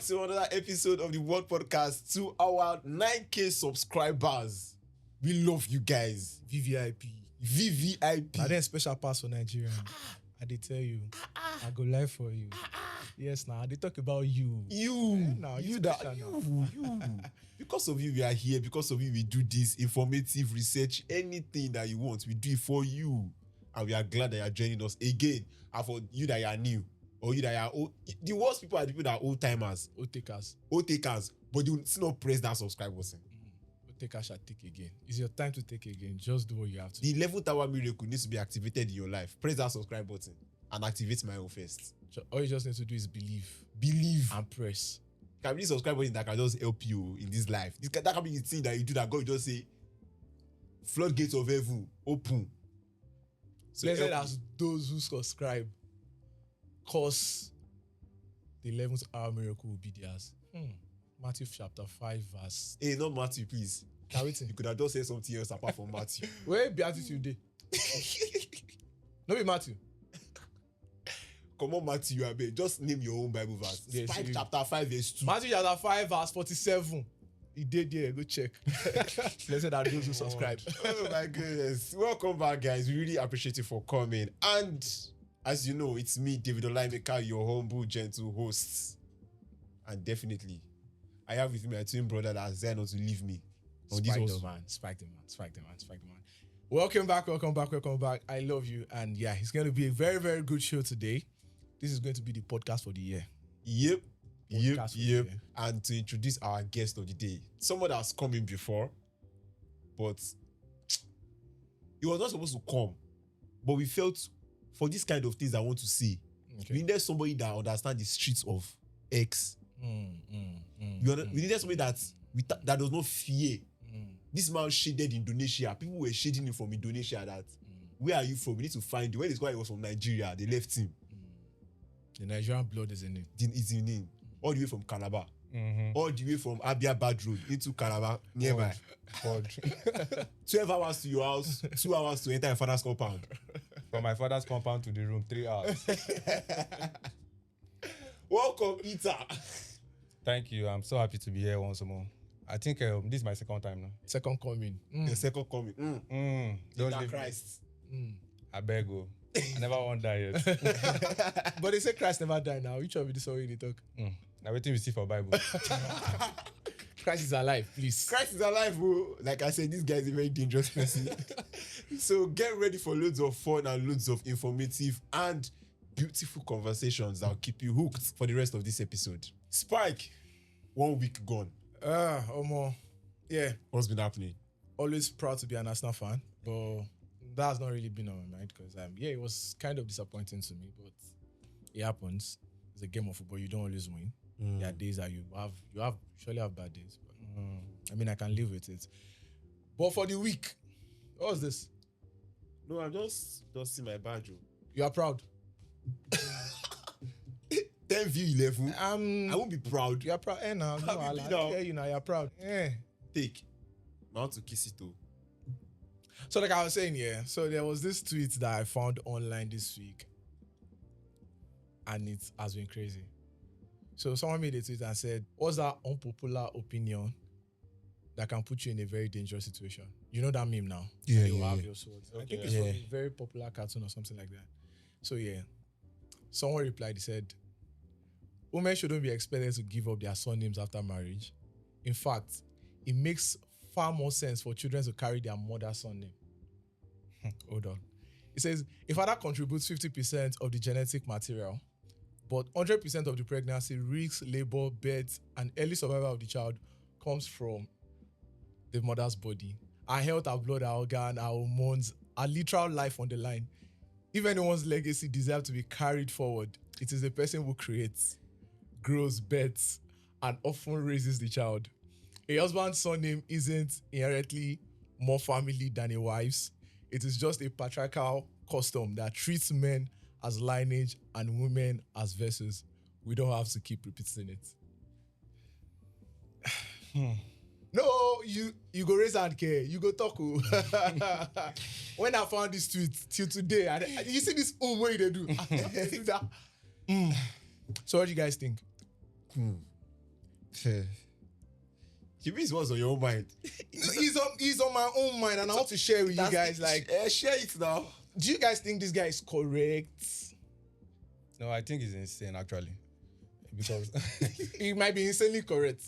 to another episode of the WHOT podcast. To our 9K subscribers, we love you guys. VVIP. Now then special pass for Nigeria. I did tell you. I go live for you. Yes, now they talk about you. You. You. Because of you, we are here. Because of you, we do this informative research. Anything that you want, we do it for you. And we are glad that you are joining us again. And for you that you are new, or you that are old, the worst people are the people that are old timers, Old takers. but they will still not press that subscribe button. Old takers shall take again. It's your time to take again. Just do what you have to. The 11th hour miracle needs to be activated in your life. Press that subscribe button and activate my own first. All you just need to do is believe And press. can be subscribe button that can just help you in this life. That can be the thing that you do that God will just say, floodgates of heaven open. So Blessed as those who subscribe, cause the 11th hour miracle will be theirs. Matthew chapter 5 verse. Hey, not Matthew, please. Carrying. You could have just said something else apart from Matthew. Where beatitude day? No be Matthew. Come on, Matthew, I beg. Just name your own Bible verse. Yes, Spike you- chapter 5 verse 2. Matthew chapter 5 verse 47. He did there. Go check. Blessed are those who subscribe. Oh my goodness. Welcome back, guys. We really appreciate you for coming. And as you know, it's me, David Olaimeka, your humble, gentle host. And definitely, I have with me my twin brother that has there not to leave me. On this also. Spike the man. Welcome back. I love you. And yeah, it's going to be a very, very good show today. This is going to be the podcast for the year. Yep. Podcast for the year. And to introduce our guest of the day, someone that has come in before, but he was not supposed to come. But we felt for this kind of things I want to see, we needed somebody that understands the streets of X. We needed somebody that does not fear. This man shaded Indonesia. People were shading him from Indonesia that, where are you from? We need to find you. When this guy was from Nigeria, they left him. The Nigerian blood is in him. Is in him. All the way from Calabar. All the way from Abia Bad Road into Calabar, nearby. 12 hours to your house, 2 hours to enter your father's compound. From my father's compound to the room, 3 hours. Welcome, Ita. Thank you. I'm so happy to be here once more. I think this is my second time now. Second coming. The second coming. Don't Ita leave me. Christ. I beg you. I never want that yet. But they say Christ never died now. Which of you sorry they talk? Now waiting we see for Bible. Christ is alive, please. Christ is alive, bro. Like I said, this guy is a very dangerous person. So get ready for loads of fun and loads of informative and beautiful conversations that will keep you hooked for the rest of this episode. Spike, 1 week gone. Omo. Yeah. What's been happening? Always proud to be an Arsenal fan, but that's not really been on my mind because it was kind of disappointing to me, but it happens. It's a game of football. You don't always win. There are days that you surely have bad days, but I mean I can live with it. But for the week, what was this? No, I'm just see my badge. You are proud. 10 view 11. I won't be proud. You are proud. Now, no, I'll be I now. hear you now. You are proud. Yeah. Take. I want to kiss it too. So like I was saying, so there was this tweet that I found online this week and it has been crazy. So someone made a tweet and said, what's that unpopular opinion that can put you in a very dangerous situation? You know that meme now? Yeah, You yeah, have yeah. your swords. I Okay. think it's from a very popular cartoon or something like that. So someone replied, he said, women shouldn't be expected to give up their surnames after marriage. In fact, it makes far more sense for children to carry their mother's surname. Hold on. It says, a father contributes 50% of the genetic material, but 100% of the pregnancy, risks, labor, birth, and early survival of the child comes from the mother's body. Our health, our blood, our organ, our hormones, our literal life on the line. If anyone's legacy deserves to be carried forward, it is the person who creates, grows, births, and often raises the child. A husband's surname isn't inherently more family than a wife's. It is just a patriarchal custom that treats men as lineage and women as vessels. We don't have to keep repeating it. No, you go raise hand, care. You go talk. When I found this tweet till today, you see this way they do. So what do you guys think? You mean what's on your own mind? He's on my own mind, and I want to share with you guys. Like, share it now. do you guys think this guy is correct? No, I think he's insane actually, because He might be insanely correct.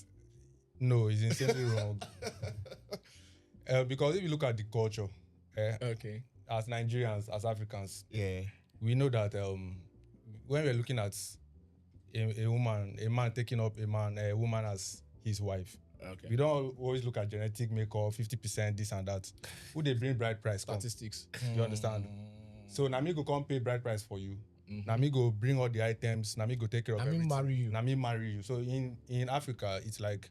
no, he's insanely wrong. Because if you look at the culture, Okay. as Nigerians, as Africans, Yeah. we know that when we're looking at a man taking up a woman as his wife, Okay. we don't always look at genetic makeup, 50%, this and that. Who they bring bride price come? Statistics. You understand? So Nami go come pay bride price for you. Nami go bring all the items. Nami go take care of everything. marry you. Nami marry you. So in Africa, it's like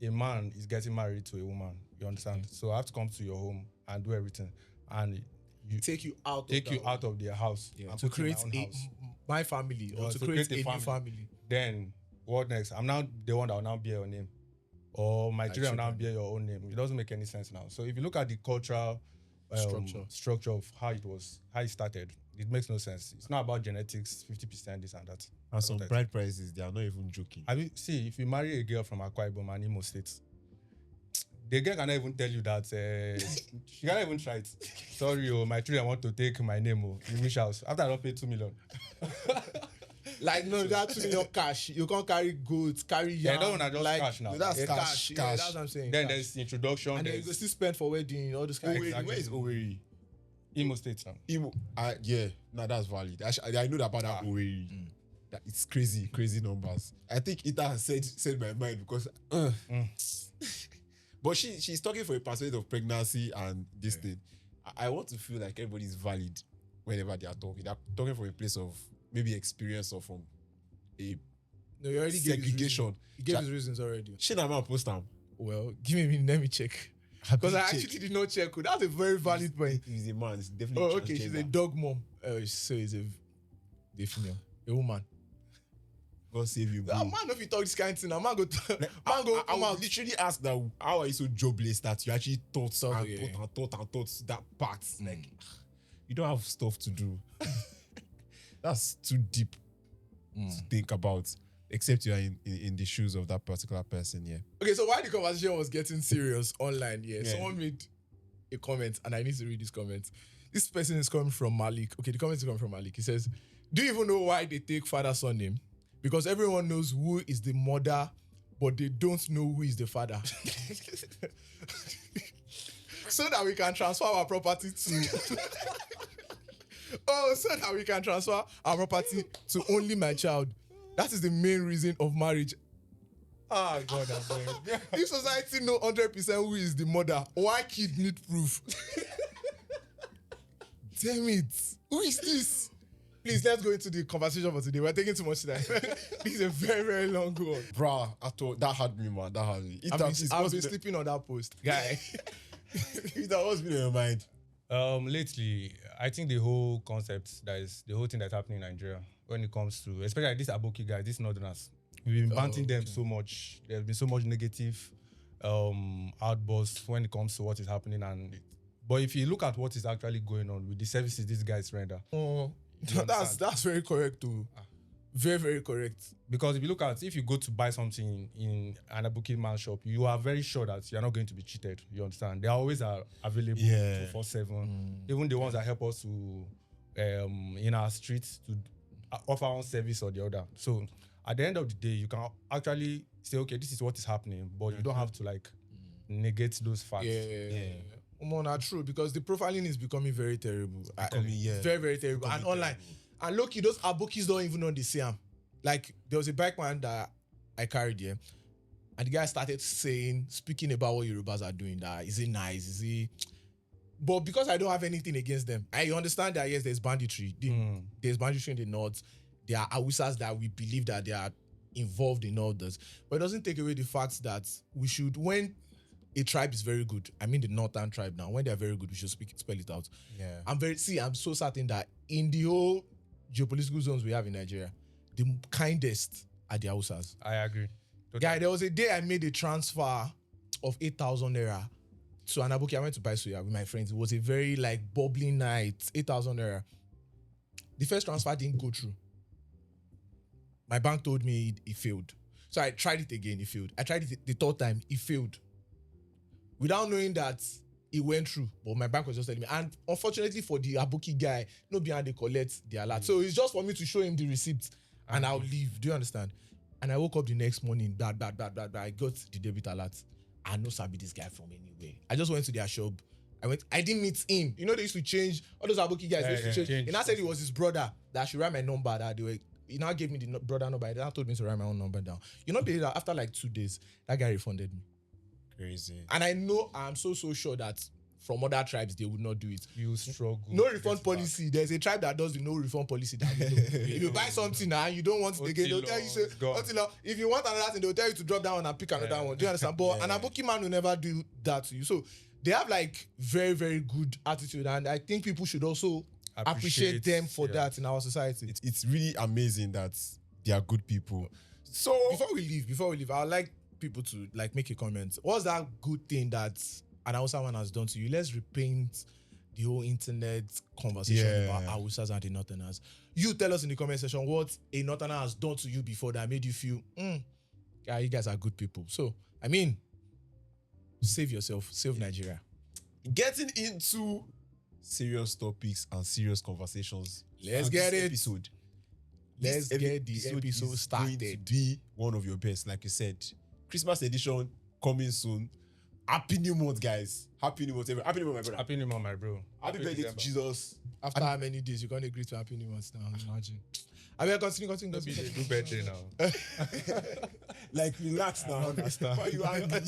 a man is getting married to a woman. You understand? So I have to come to your home and do everything, and you Take you out. out of their house and to put you in create my own house. my family or Yeah, to to create create a a new family. Then what next? I'm now the one that will now bear your name, or my children will now bear your own name. It doesn't make any sense now. So if you look at the cultural structure of how it started, it makes no sense. It's not about genetics, 50%, this and that. And some bride prices, they are not even joking. I mean, see, if you marry a girl from Akwa Ibom and Imo State, the girl cannot even tell you that she cannot even try it. Sorry, my children want to take my name in which house after I don't pay 2 million. Like, no, that's 2 million cash. You can't carry goods, carry yam. Yeah, that one are just like, cash now. No, that's yeah, cash. Yeah, Cash. that's what I'm saying. Then cash. there's introduction. And then you go still spend for wedding, all this kind of Oweri, where is Oweri? Imo State now. Yeah, no, that's valid. I know about that Oweri. That it's crazy numbers. I think Ita has said my mind because but she's talking from a perspective of pregnancy and this thing. I want to feel like everybody's valid whenever they are talking. They're talking from a place of maybe experience or from a No, you already segregation. He gave his reasons already. Shina post them. Well, give me a minute, let me check. Because I actually did not check. That's a very valid point. He's a man. It's definitely. Oh, okay. She's a dog mom. So he's a female, a woman. God save you, bro. Man, if you talk this kind of thing, man go. I would literally ask that. How are you so jobless that you actually thought that part? Like, you don't have stuff to do. That's too deep to think about. Except you are in the shoes of that particular person, yeah. Okay, so while the conversation was getting serious online, someone made a comment, and I need to read this comment. This person is coming from Malik. Okay, the comment is coming from Malik. He says, "Do you even know why they take father's surname? Because everyone knows who is the mother, but they don't know who is the father. So that we can transfer our property to." So that we can transfer our property to only my child. That is the main reason of marriage. Ah, God, If society know 100% who is the mother, why kid need proof? Damn it. Who is this? Please, let's go into the conversation for today. We're taking too much time. This is a very, very long one. Bruh, I thought that had me, man. That had me. I've been sleeping on that post. Guy. If that was been in your mind. Lately, I think the whole concept, the whole thing that's happening in Nigeria when it comes to, especially like this Aboki guy, these Northerners, we've been banting them so much. There's been so much negative outbursts when it comes to what is happening. But if you look at what is actually going on with the services these guys render, that's very correct too. Very, very correct. Because if you go to buy something in an Aboki man shop, you are very sure that you're not going to be cheated. You understand? They always are available 24/7. Even the ones that help us to in our streets to offer one service or the other. So at the end of the day, you can actually say, okay, this is what is happening, but you don't have to negate those facts. Not true, because the profiling is becoming very terrible. Very, very terrible. And online. And look, those Abokis don't even know the same. Like, there was a bike man that I carried here, and the guy started speaking about what Yorubas are doing. That is it nice? Is it? But because I don't have anything against them, I understand that yes, there's banditry. There's banditry in the north. There are Awusas that we believe that they are involved in all this, but it doesn't take away the fact that we should, when a tribe is very good, I mean the northern tribe now, when they are very good, we should spell it out. Yeah. I'm so certain that in the whole geopolitical zones we have in Nigeria, the kindest are the Hausas. I agree. Totally. Guy, there was a day I made a transfer of 8,000 naira to an Aboki. I went to buy soya with my friends. It was a very bubbling night, 8,000 naira. The first transfer didn't go through. My bank told me it failed. So I tried it again, it failed. I tried it the third time, it failed. Without knowing that it went through, but my bank was just telling me. And unfortunately for the Abuki guy, no behind they collect the alert. So it's just for me to show him the receipt and I'll leave. Do you understand? And I woke up the next morning, I got the debit alert. I know Sabi this guy from anywhere. I just went to their shop. I didn't meet him. You know, they used to change, all those Abuki guys, they used to change. And I said it was his brother that I should write my number that they were. He now gave me the brother number. He now told me to write my own number down. You know, that after like 2 days, that guy refunded me. Crazy. And I know, I'm so sure that from other tribes, they would not do it. You struggle. No refund policy. There's a tribe that does the no refund policy. That we know. If you buy something now, you don't want it again, they'll tell you, say, if you want another thing, they'll tell you to drop that one and pick another one. Do you understand? But an Abuki man will never do that to you. So they have like very, very good attitude. And I think people should also appreciate them for that in our society. It's really amazing that they are good people. So before we leave, I would like people to like make a comment. What's that good thing that an Hausa man has done to you? Let's repaint the whole internet conversation about Hausas and the Northerners. You tell us in the comment section what a Northerner has done to you before that made you feel, yeah, you guys are good people. So, I mean, save yourself, save Nigeria. Getting into serious topics and serious conversations. Let's get it. Episode. Let's get the episode started. Going to be one of your best, like you said. Christmas edition coming soon. Happy New Month, guys. Happy New Month, everyone. Happy New Month, my brother. Happy New Month, my bro. Happy birthday to Jesus. After how many days? You're going to agree to Happy New Month now, imagine. I mean, continue. Do birthday now. Like, relax now. I understand. Why you angry?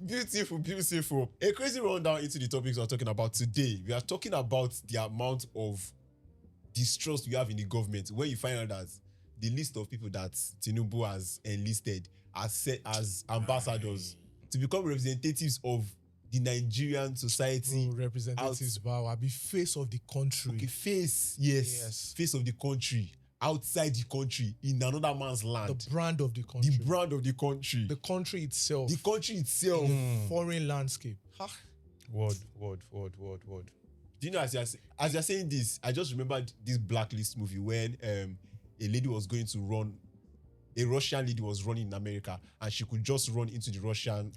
Beautiful. A crazy rundown into the topics we're talking about today. We are talking about the amount of distrust we have in the government when you find out that the list of people that Tinubu has enlisted are set as ambassadors to become representatives of the Nigerian society. Representatives, wow, I'll be face of the country. Okay, face, yes. Face of the country. Outside the country, in another man's land. The brand of the country. The brand of the country. The country itself. The country itself. Foreign landscape. Word. Do you know, as you're saying this, I just remembered this Blacklist movie when a lady was going to run, a Russian lady was running in America, and she could just run into the Russian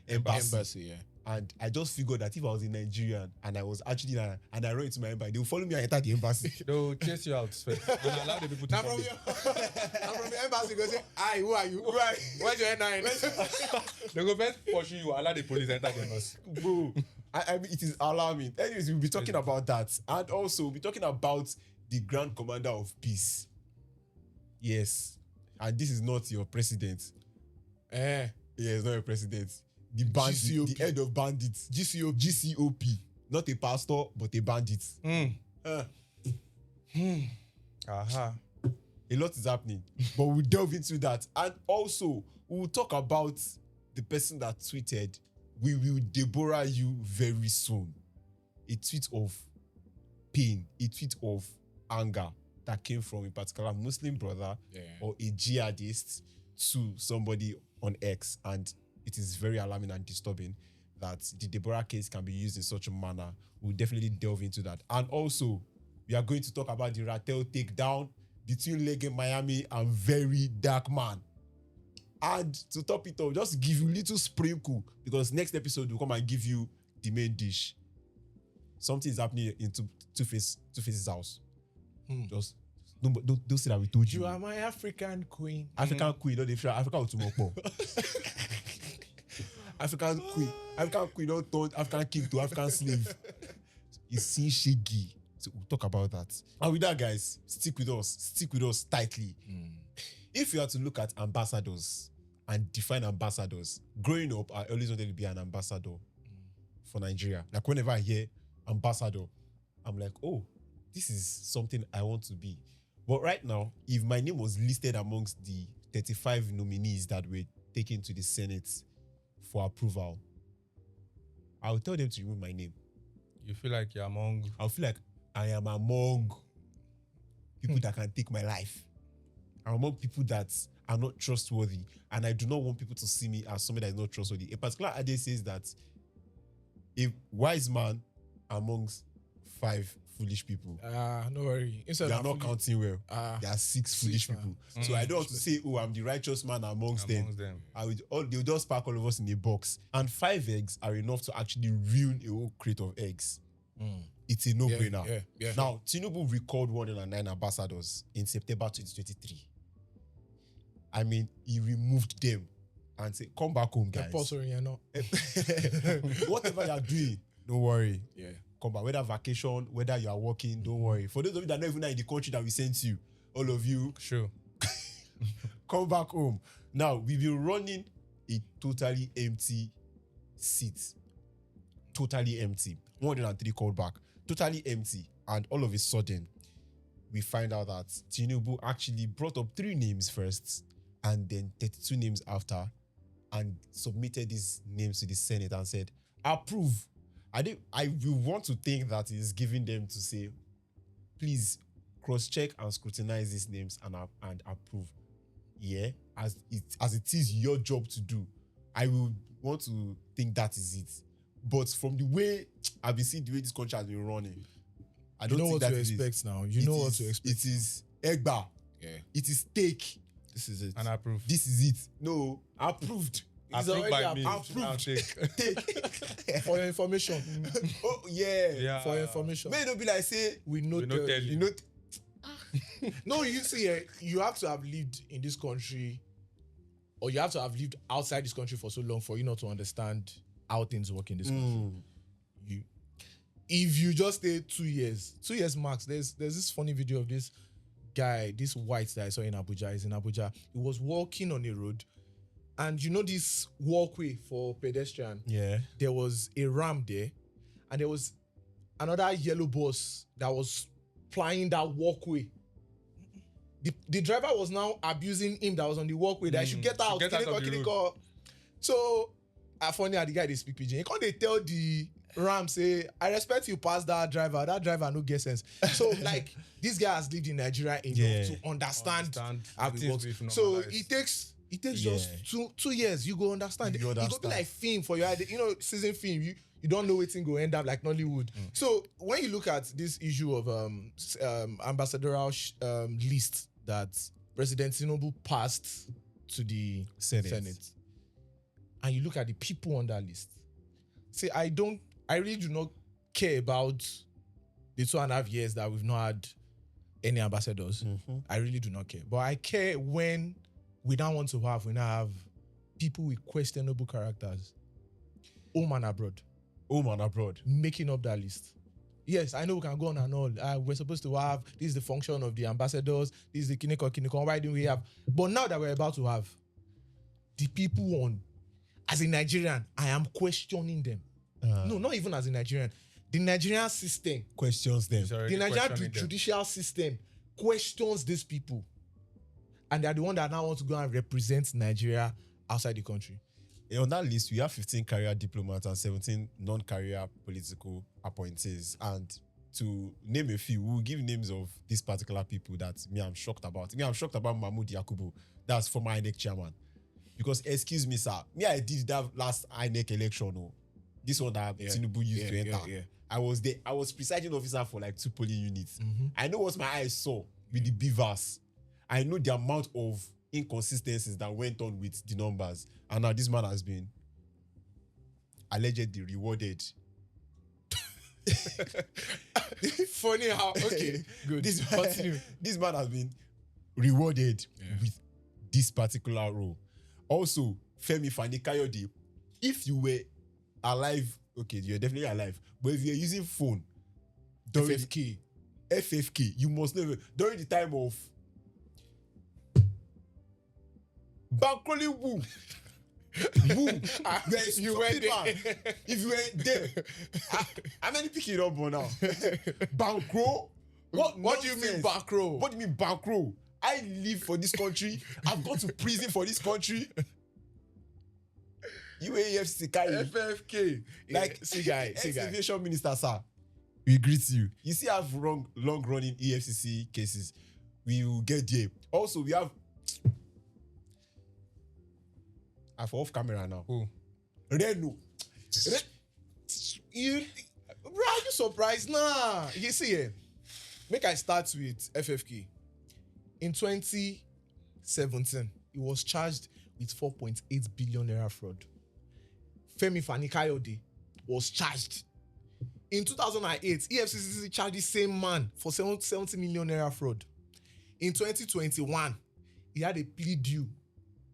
embassy. Yeah. And I just figured that if I was a Nigerian and I was actually there and I run into my embassy, they would follow me and enter the embassy. They'll chase you out first and allow the people to come in. I'm from the embassy, go say, hi, who are you? Where's your N9? They go first pursue you, allow the police enter the embassy. Bro, I mean, it is alarming. Anyways, we'll be talking about that. And also, we'll be talking about the Grand Commander of Peace. Yes. And this is not your president. Yeah, it's not your president. The bandit, the head of bandits. GCOP. Not a pastor, but a bandit. A lot is happening. But we'll delve into that. And also, we'll talk about the person that tweeted, "We will Deborah you very soon." A tweet of pain, a tweet of anger that came from a particular Muslim brother or a jihadist to somebody on X. And it is very alarming and disturbing that the Deborah case can be used in such a manner. We'll definitely delve into that. And also, we are going to talk about the Ratel takedown between Lege Miami and Very Dark Man. And to top it off, just give you a little sprinkle, because next episode we'll come and give you the main dish. Something is happening in Two-Face's house. Just don't say that we told you. You are my African queen. African queen, not the African Utumokpo. African queen, don't turn African king to African slave. It's sin shaggy. So we'll talk about that. And with that, guys, stick with us tightly. If you are to look at ambassadors and define ambassadors, growing up, I always wanted to be an ambassador for Nigeria. Like whenever I hear ambassador, I'm like, oh, this is something I want to be. But right now, if my name was listed amongst the 35 nominees that were taken to the Senate for approval, I will tell them to remove my name. You feel like you're among... I'll feel like I am among people that can take my life. I'm among people that are not trustworthy. And I do not want people to see me as somebody that is not trustworthy. A particular adage says that a wise man amongst five foolish people. No worry. Instead They are of not counting well. There are six foolish man. people. So I don't want to say, oh, I'm the righteous man amongst them. They'll just pack all of us in a box. And 5 eggs are enough to actually ruin a whole crate of eggs. It's a no-brainer. Yeah. Now, Tinubu recalled 109 ambassadors in September 2023. I mean, he removed them and said, come back home, guys. Whatever you're doing, don't worry. Yeah. Come back. Whether vacation, whether you are working, don't worry. For those of you that are not even in the country that we sent you, all of you, Sure. come back home. Now, we've been running a totally empty seat. Totally empty. 103 called back. Totally empty. And all of a sudden, we find out that Tinubu actually brought up 3 names first and then 32 names after and submitted these names to the Senate and said, approve. I will want to think that he's giving them to say, please cross-check and scrutinize these names and approve. Yeah, as it is your job to do. I will want to think that is it. But from the way I've been seeing the way this country has been running, I don't think that is it. You know what to expect now. You know what to expect. It is Egba. Yeah. It is take. This is it. And approve. This is it. No, approved. It's approved by me. Approved. Take. For your information. Oh, yeah. For your information. May not be like, say, We not tell you. you know. No, you see, you have to have lived in this country, or you have to have lived outside this country for so long for you not to understand how things work in this country. If you just stay 2 years max, there's this funny video of this guy, this white that I saw in Abuja. He's in Abuja. He was walking on a road, and you know this walkway for pedestrian. Yeah. There was a ramp there, and there was another yellow bus that was plying that walkway. The driver was now abusing him that was on the walkway that I should get out. So, funny how the guy they speak pidgin. He can't they tell the ram say, I respect you past that driver. That driver no get sense. So like this guy has lived in Nigeria enough to understand how it works. So it takes just two years. You go understand. You go be like film for your season film. You don't know what's going to end up like Nollywood. So when you look at this issue of ambassadorial list that President Tinubu passed to the Senate, and you look at the people on that list, see, I really do not care about the 2.5 years that we've not had any ambassadors. I really do not care. But I care when we now have people with questionable characters, home and abroad, making up that list. Yes, I know we can go on and all. We're supposed to have, this is the function of the ambassadors, this is the kiniko, why do we have? But now that we're about to have the people on, as a Nigerian, I am questioning them. No, not even as a Nigerian. The Nigerian system questions them. The Nigerian judicial system questions these people. And they are the one that now want to go and represent Nigeria outside the country. On that list, we have 15 career diplomats and 17 non-career political appointees. And to name a few, we'll give names of these particular people that I'm shocked about. I'm shocked about Mahmoud Yakubu. That's former INEC chairman. Because, excuse me, sir, I did that last INEC election. This one that Tinubu used to enter. I was there. I was presiding officer for like 2 polling units. I know what my eyes saw with the beavers. I know the amount of inconsistencies that went on with the numbers. And now this man has been allegedly rewarded. Funny how, okay, good. This man has been rewarded with this particular role. Also, Femi Fani-Kayode, if you were alive, okay, you're definitely alive, but if you're using phone, FFK, you must know, during the time of Bankrolling Woo. You were there. If you were there, how many picking it up now? Bankroll? What do you mean bankroll? What do you mean bankroll? I live for this country. I've gone to prison for this country. You AFC FFK. Like, see guy. Ex-aviation minister, sir. We greet you. You see, I have long-running EFCC cases. We will get there. Also, we have. I'm off camera now. Who? Reno. You surprised. Nah. You see, make I start with FFK. In 2017, he was charged with 4.8 billion naira fraud. Femi Fani-Kayode was charged. In 2008, EFCC charged the same man for 70 million naira fraud. In 2021, he had a plea due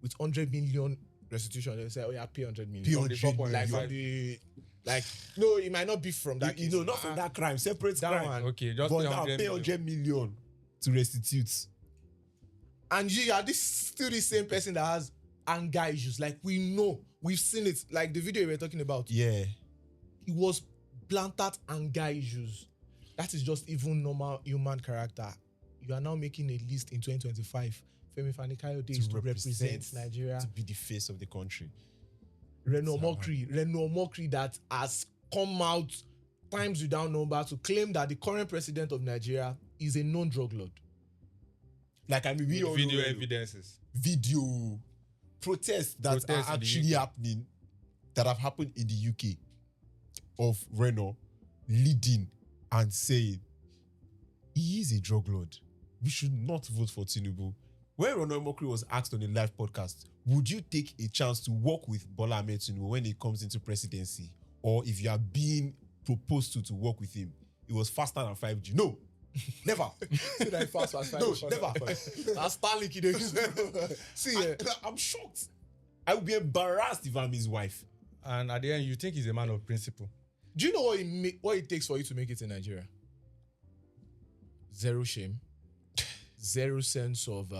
with 100 million restitution. They said, oh yeah, pay 100 million. Pay 100 million. No, it might not be from that case. Not from that crime, separate that crime. one. Okay, just But now pay 100 million to restitute. And you are still the same person that has anger issues. Like, we know, we've seen it. Like the video we were talking about. Yeah. It was blatant anger issues. That is just even normal human character. You are now making a list in 2025. Femi Fani-Kayode is to represent Nigeria. To be the face of the country. Reno Omokri that has come out times without number to claim that the current president of Nigeria is a known drug lord. Like, I mean, we all video know evidences. video protests that are actually happening, that have happened in the UK, of Reno leading and saying he is a drug lord. We should not vote for Tinubu. When Reno Omokri was asked on a live podcast, would you take a chance to work with Bola Ahmed Tinubu when he comes into presidency? Or if you are being proposed to work with him, it was faster than 5G. No, never. No, never. That's Starlink. See, I'm shocked. I would be embarrassed if I'm his wife. And at the end, you think he's a man of principle. Do you know what it takes for you to make it in Nigeria? Zero shame, zero sense of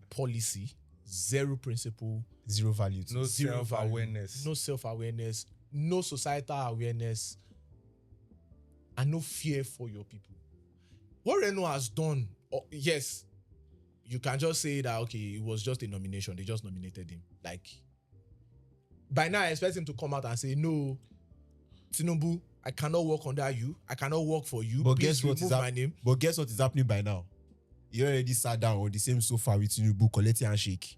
policy, zero principle, zero value. No zero self-awareness. No self-awareness, no societal awareness, and no fear for your people. What Reno has done, yes, you can just say that, okay, it was just a nomination. They just nominated him. Like, by now, I expect him to come out and say, no, Tinubu, I cannot work under you. I cannot work for you. But Please guess what remove my name. But guess what is happening by now? You already sat down on the same sofa with Tinubu collecting handshake.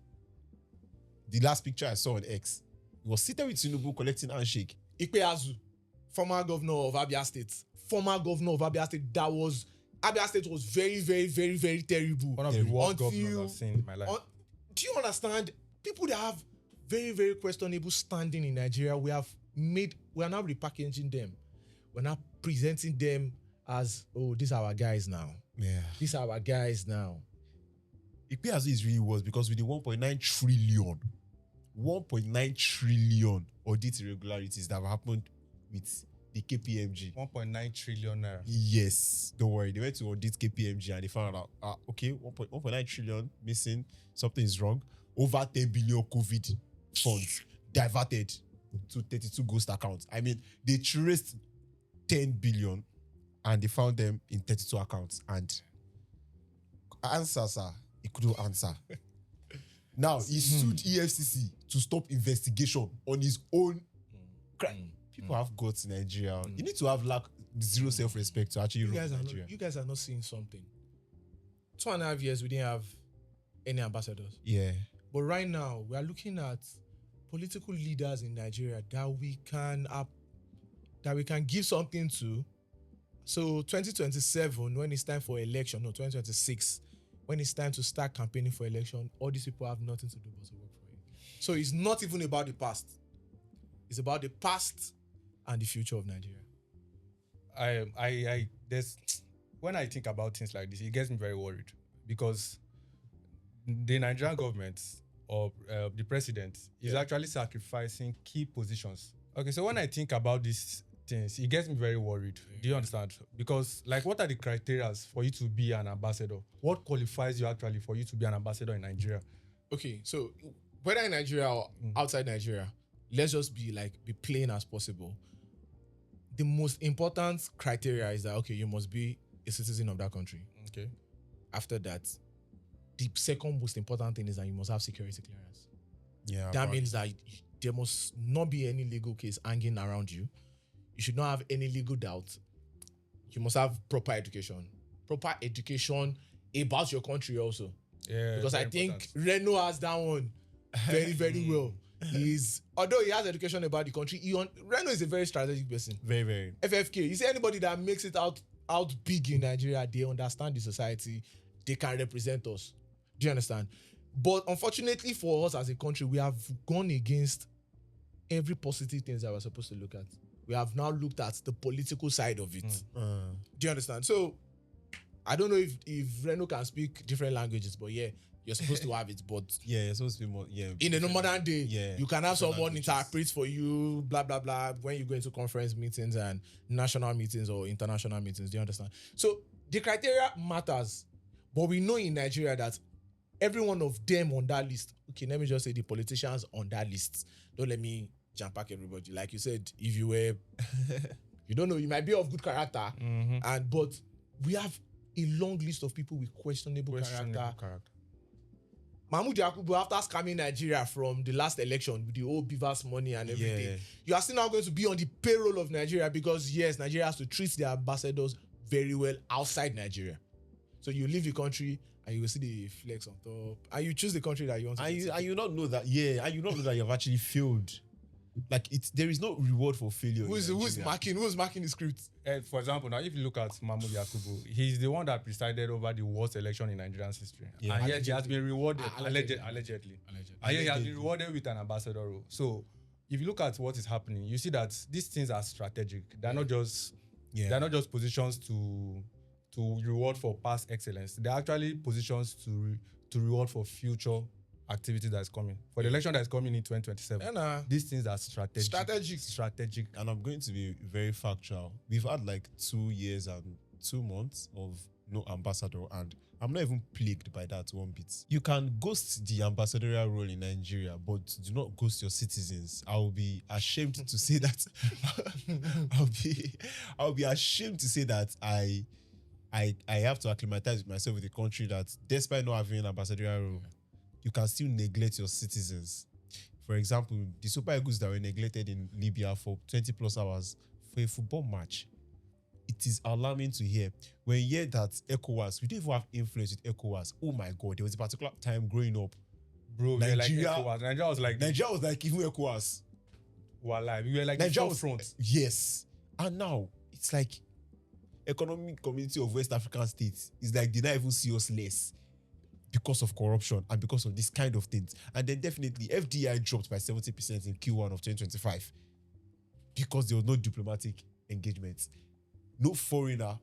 The last picture I saw on X, he was seated with Tinubu collecting handshake. Ikpeazu, former governor of Abia State. Abia State was very, very, very, very terrible. One of the worst governors I've seen in my life. Do you understand? People that have very, very questionable standing in Nigeria, we are now repackaging them. We're now presenting them as, oh, these are our guys now. Yeah. These are our guys now. Ikpeazu is really worse because with the 1.9 trillion audit irregularities that have happened with the KPMG. 1.9 trillion naira. Yes. Don't worry. They went to audit KPMG and they found out, okay, 1.9 trillion missing. Something is wrong. Over 10 billion COVID funds diverted to 32 ghost accounts. I mean, they traced 10 billion and they found them in 32 accounts. And answer, sir, he couldn't answer. Now, he sued EFCC to stop investigation on his own crime. People have guts in Nigeria. You need to have zero self-respect to actually run Nigeria. You guys are not seeing something. 2.5 years, we didn't have any ambassadors. Yeah. But right now, we are looking at political leaders in Nigeria that we can give something to. So 2027, when it's time for election, 2026, when it's time to start campaigning for election, all these people have nothing to do but to work for you. So it's not even about the past. It's about the past and the future of Nigeria. When I think about things like this, it gets me very worried because the Nigerian government or the president is actually sacrificing key positions. Okay, so when I think about these things, it gets me very worried. Do you understand? Because, like, what are the criteria for you to be an ambassador? What qualifies you actually for you to be an ambassador in Nigeria? Okay, so whether in Nigeria or outside Nigeria, let's just be plain as possible. The most important criteria is that, okay, you must be a citizen of that country. Okay. After that, the second most important thing is that you must have security clearance. Yeah. That means that there must not be any legal case hanging around you. You should not have any legal doubt. You must have proper education. Proper education about your country also. Yeah. Because I think Reno has that one very, very well. although he has education about the country, Reno is a very strategic person. Very, very. FFK, you see anybody that makes it out big in Nigeria, they understand the society, they can represent us. Do you understand? But unfortunately for us as a country, we have gone against every positive things that we're supposed to look at. We have now looked at the political side of it. Do you understand? So I don't know if Reno can speak different languages, but yeah, you're supposed to have it. But yeah, it's supposed to be more. Yeah, in a modern day, yeah, you can have someone languages. interpret for you, blah blah blah, when you go into conference meetings and national meetings or international meetings. Do you understand? So the criteria matters, but we know in Nigeria that every one of them on that list. Okay, let me just say the politicians on that list. Don't let me jump back everybody. Like you said, if you were, you don't know, you might be of good character, but we have a long list of people with questionable character. Mahmoud Yakubu, after scamming Nigeria from the last election with the old Beavers money and everything, you are still now going to be on the payroll of Nigeria because yes, Nigeria has to treat their ambassadors very well outside Nigeria. So you leave the country and you will see the flex on top, and you choose the country that you want to. And you not know that, and you not know that you've actually failed. Like there is no reward for failure. Who's marking the script? For example, now if you look at Mahmoud Yakubu, he's the one that presided over the worst election in Nigerian history. Yeah. And yet he has been rewarded allegedly. And yet he has been rewarded with an ambassadorial. So if you look at what is happening, you see that these things are strategic. They're not just positions to reward for past excellence. They're actually positions to reward for future activity that's coming. For the election that's coming in 2027, these things are strategic. And I'm going to be very factual. We've had like 2 years and 2 months of no ambassador, and I'm not even plagued by that one bit. You can ghost the ambassadorial role in Nigeria, but do not ghost your citizens. I will be ashamed to say that. I'll be ashamed to say that I have to acclimatize myself with a country that, despite not having an ambassadorial role, you can still neglect your citizens. For example, the Super Eagles that were neglected in Libya for 20 plus hours for a football match. It is alarming to hear. When you hear that ECOWAS, we don't even have influence with ECOWAS. Oh my God, there was a particular time growing up. Bro, Nigeria was like even ECOWAS. Wallah, we were like Nigeria the front. Yes. And now, it's like Economic Community of West African States. It's like they don't even see us less because of corruption and because of this kind of things. And then definitely FDI dropped by 70% in Q1 of 2025 because there was no diplomatic engagement. No foreigner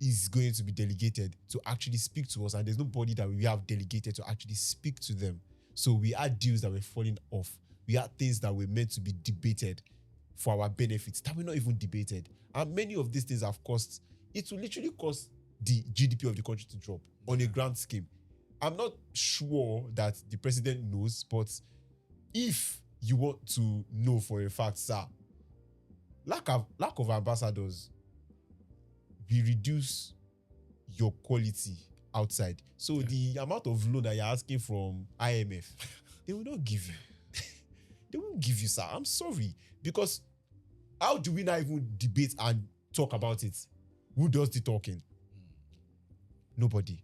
is going to be delegated to actually speak to us, and there's nobody that we have delegated to actually speak to them. So we had deals that were falling off. We had things that were meant to be debated for our benefits that were not even debated. And many of these things have cost, it will literally cost the GDP of the country to drop on a grand scheme. I'm not sure that the president knows, but if you want to know for a fact, sir, lack of ambassadors will reduce your quality outside. So the amount of loan that you're asking from IMF, they will not give you. They won't give you, sir. I'm sorry. Because how do we not even debate and talk about it? Who does the talking? Nobody.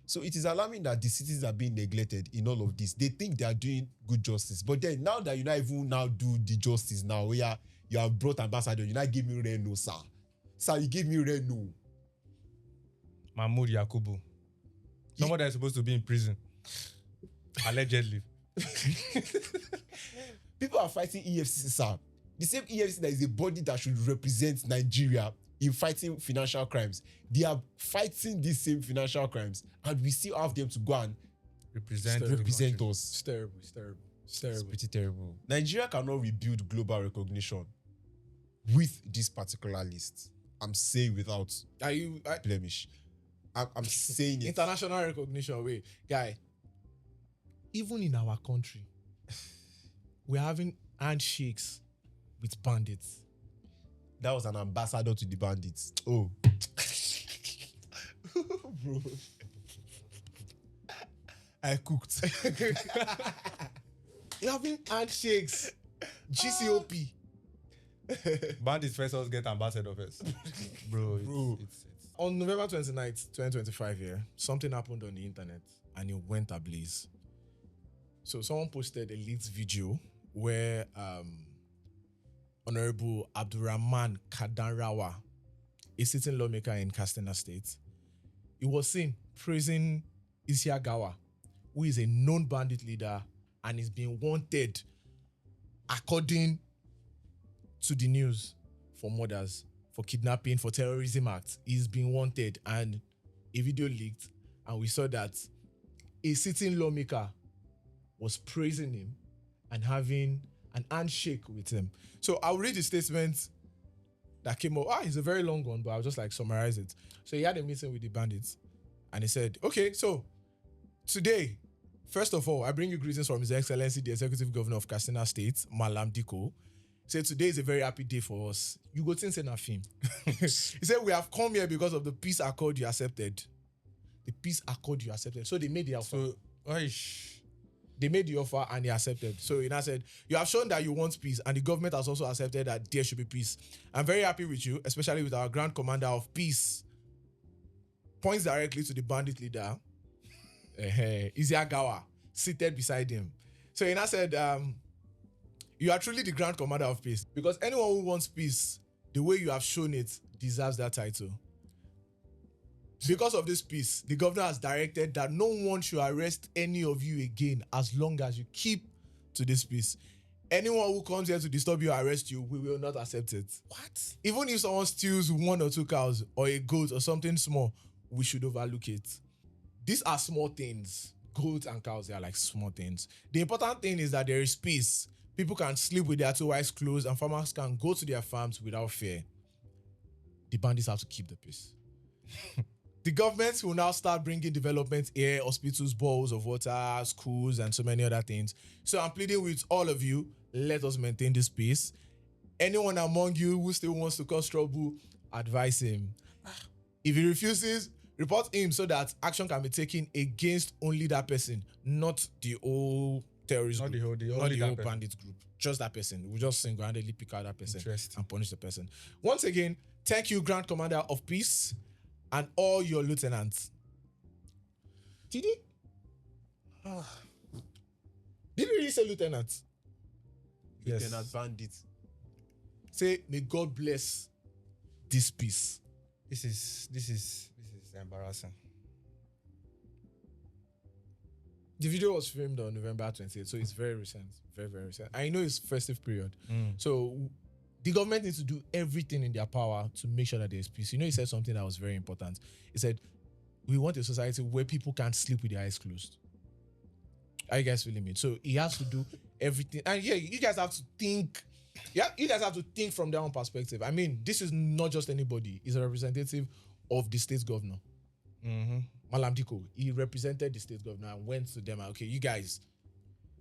So it is alarming that the citizens are being neglected in all of this. They think they are doing good justice. But then now that you not even now do the justice now, you have brought ambassador, you not give me Reno, sir. Sir, you give me Reno. Mahmoud Yakubu. Someone that is supposed to be in prison. Allegedly. People are fighting EFCC, sir. The same EFCC that is a body that should represent Nigeria in fighting financial crimes. They are fighting these same financial crimes, and we still have them to go and represent us. It's terrible. It's pretty terrible. Nigeria cannot rebuild global recognition with this particular list. I'm saying without blemish. I'm saying it. International recognition, wait, guy. Even in our country, we're having handshakes with bandits. That was an ambassador to the bandits. Oh. Bro. I cooked. You're having handshakes. GCOP. Bandits first us get ambassador first. Bro. It's On November 29th, 2025, something happened on the internet and it went ablaze. So someone posted a leaked video where Honorable Abdurrahman Kadanrawa, a sitting lawmaker in Katsina State, he was seen praising Isiagawa, who is a known bandit leader and is being wanted, according to the news, for murders, for kidnapping, for terrorism acts. He's being wanted, and a video leaked, and we saw that a sitting lawmaker was praising him and having an handshake with him. So I'll read the statement that came up. It's a very long one, but I'll just like summarize it. So he had a meeting with the bandits, and he said, okay, so today, first of all, I bring you greetings from His Excellency, the Executive Governor of Katsina State, Malam Diko. He said, today is a very happy day for us. You go think say na film. He said, we have come here because of the peace accord you accepted. The peace accord you accepted. So they made the offer. They made the offer and he accepted. So he now said, you have shown that you want peace, and the government has also accepted that there should be peace. I'm very happy with you, especially with our Grand Commander of Peace. Points directly to the bandit leader, Isiagawa, seated beside him. So he now said, you are truly the Grand Commander of Peace, because anyone who wants peace, the way you have shown it, deserves that title. Because of this peace, the governor has directed that no one should arrest any of you again as long as you keep to this peace. Anyone who comes here to disturb you or arrest you, we will not accept it. What? Even if someone steals 1 or 2 cows or a goat or something small, we should overlook it. These are small things. Goats and cows, they are like small things. The important thing is that there is peace. People can sleep with their 2 eyes closed, and farmers can go to their farms without fear. The bandits have to keep the peace. The government will now start bringing development here, hospitals, bowls of water, schools, and so many other things. So I'm pleading with all of you, let us maintain this peace. Anyone among you who still wants to cause trouble, advise him. If he refuses, report him so that action can be taken against only that person, not the whole terrorist group, not the whole bandit group. Just that person. We'll just single-handedly pick out that person and punish the person. Once again, thank you, Grand Commander of Peace, and all your lieutenants. Did he? Did he really say lieutenants? Yes. Lieutenant bandit. Say, may God bless this peace. This is embarrassing. The video was filmed on November 28th, so it's very recent. Very, very recent. I know it's festive period. So the government needs to do everything in their power to make sure that there's peace. You know, he said something that was very important. He said, we want a society where people can't sleep with their eyes closed. Are you guys feeling me? So he has to do everything. And yeah, you guys have to think. Yeah, you guys have to think from their own perspective. I mean, this is not just anybody. He's a representative of the state governor. Malam Diko. He represented the state governor and went to them. Okay, you guys,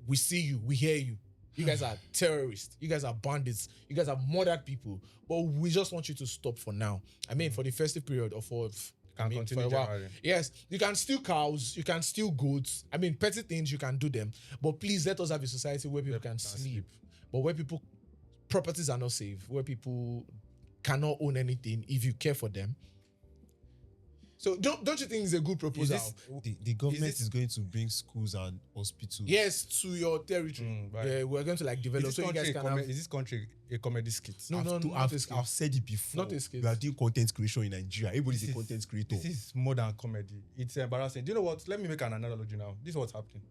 we see you. We hear you. You guys are terrorists. You guys are bandits. You guys are murdered people. But we just want you to stop for now. I mean, for the festive period or for a while. Yes, you can steal cows. You can steal goats. I mean, petty things, you can do them. But please let us have a society where people can sleep. But where people, properties are not safe. Where people cannot own anything if you care for them. So don't you think it's a good proposal? The government is going to bring schools and hospitals. Yes, to your territory. Right. Yeah, we're going to like develop. Is so you guys can have. is this country a comedy skit? I've said it before. Not a skit. We are doing content creation in Nigeria. Everybody's a content creator. This is more than comedy. It's embarrassing. Do you know what? Let me make an analogy now. This is what's happening.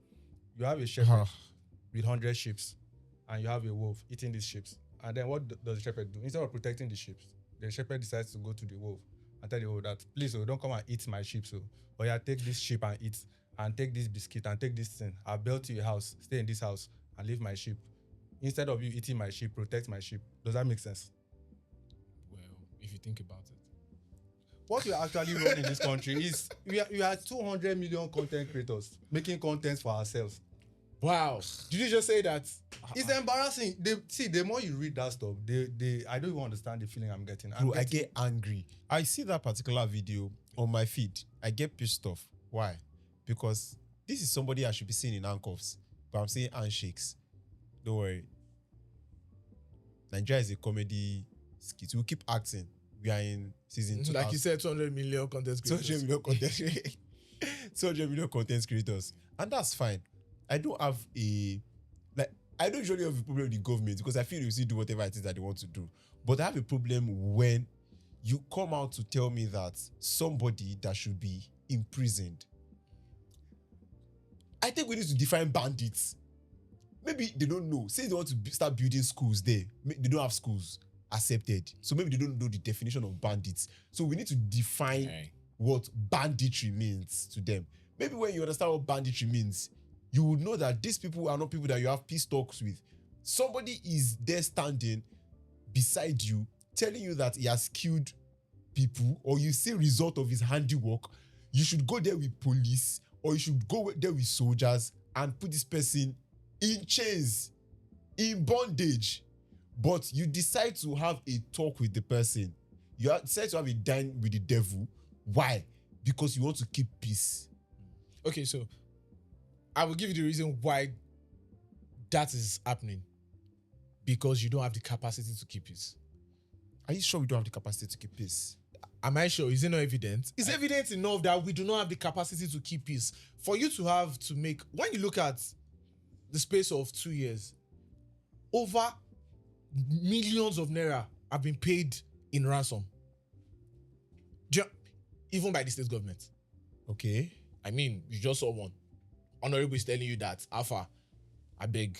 You have a shepherd with 100 sheep, and you have a wolf eating these sheep. And then what does the shepherd do? Instead of protecting the sheep, the shepherd decides to go to the wolf and tell the wolf that, please, don't come and eat my sheep. Or yeah, take this sheep and eat, and take this biscuit and take this thing. I'll build to your house, stay in this house, and leave my sheep. Instead of you eating my sheep, protect my sheep. Does that make sense? Well, if you think about it. What we are actually running in this country is we are 200 million content creators making content for ourselves. Wow. Did you just say that? It's embarrassing. The more you read that stuff, I don't even understand the feeling I'm getting. I get angry. I see that particular video on my feed. I get pissed off. Why? Because this is somebody I should be seeing in handcuffs, but I'm saying handshakes. Don't worry. Nigeria is a comedy skit. We'll keep acting. We are in season 2. Like you said, 200 million content creators. 200 million content 200 million content creators. And that's fine. I don't have I don't usually have a problem with the government because I feel they will still do whatever it is that they want to do. But I have a problem when you come out to tell me that somebody that should be imprisoned. I think we need to define bandits. Maybe they don't know. Say they want to start building schools there. They don't have schools accepted. So maybe they don't know the definition of bandits. So we need to define what banditry means to them. Maybe when you understand what banditry means, you will know that these people are not people that you have peace talks with. Somebody is there standing beside you, telling you that he has killed people, or you see result of his handiwork. You should go there with police, or you should go there with soldiers and put this person in chains, in bondage. But you decide to have a talk with the person. You decide to have a dine with the devil. Why? Because you want to keep peace. Okay, so I will give you the reason why that is happening. Because you don't have the capacity to keep peace. Are you sure we don't have the capacity to keep peace? Am I sure? Is it not evident? It's evident enough that we do not have the capacity to keep peace. For you to have to make, when you look at the space of 2 years, over millions of naira have been paid in ransom. Even by the state government. Okay. I mean, you just saw one. Honorable is telling you that, Alpha, I beg,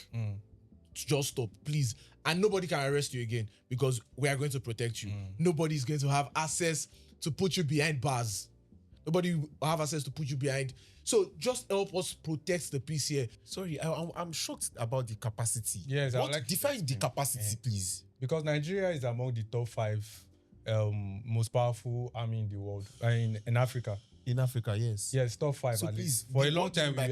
just stop, please. And nobody can arrest you again because we are going to protect you. Nobody is going to have access to put you behind bars. Nobody will have access to put you behind. So just help us protect the peace here. Sorry, I'm shocked about the capacity. Yes, I would like to define the capacity, please. Because Nigeria is among the top 5 most powerful army in the world, in Africa. In Africa, yes. Yes, top 5 So at please, least. For a long time, we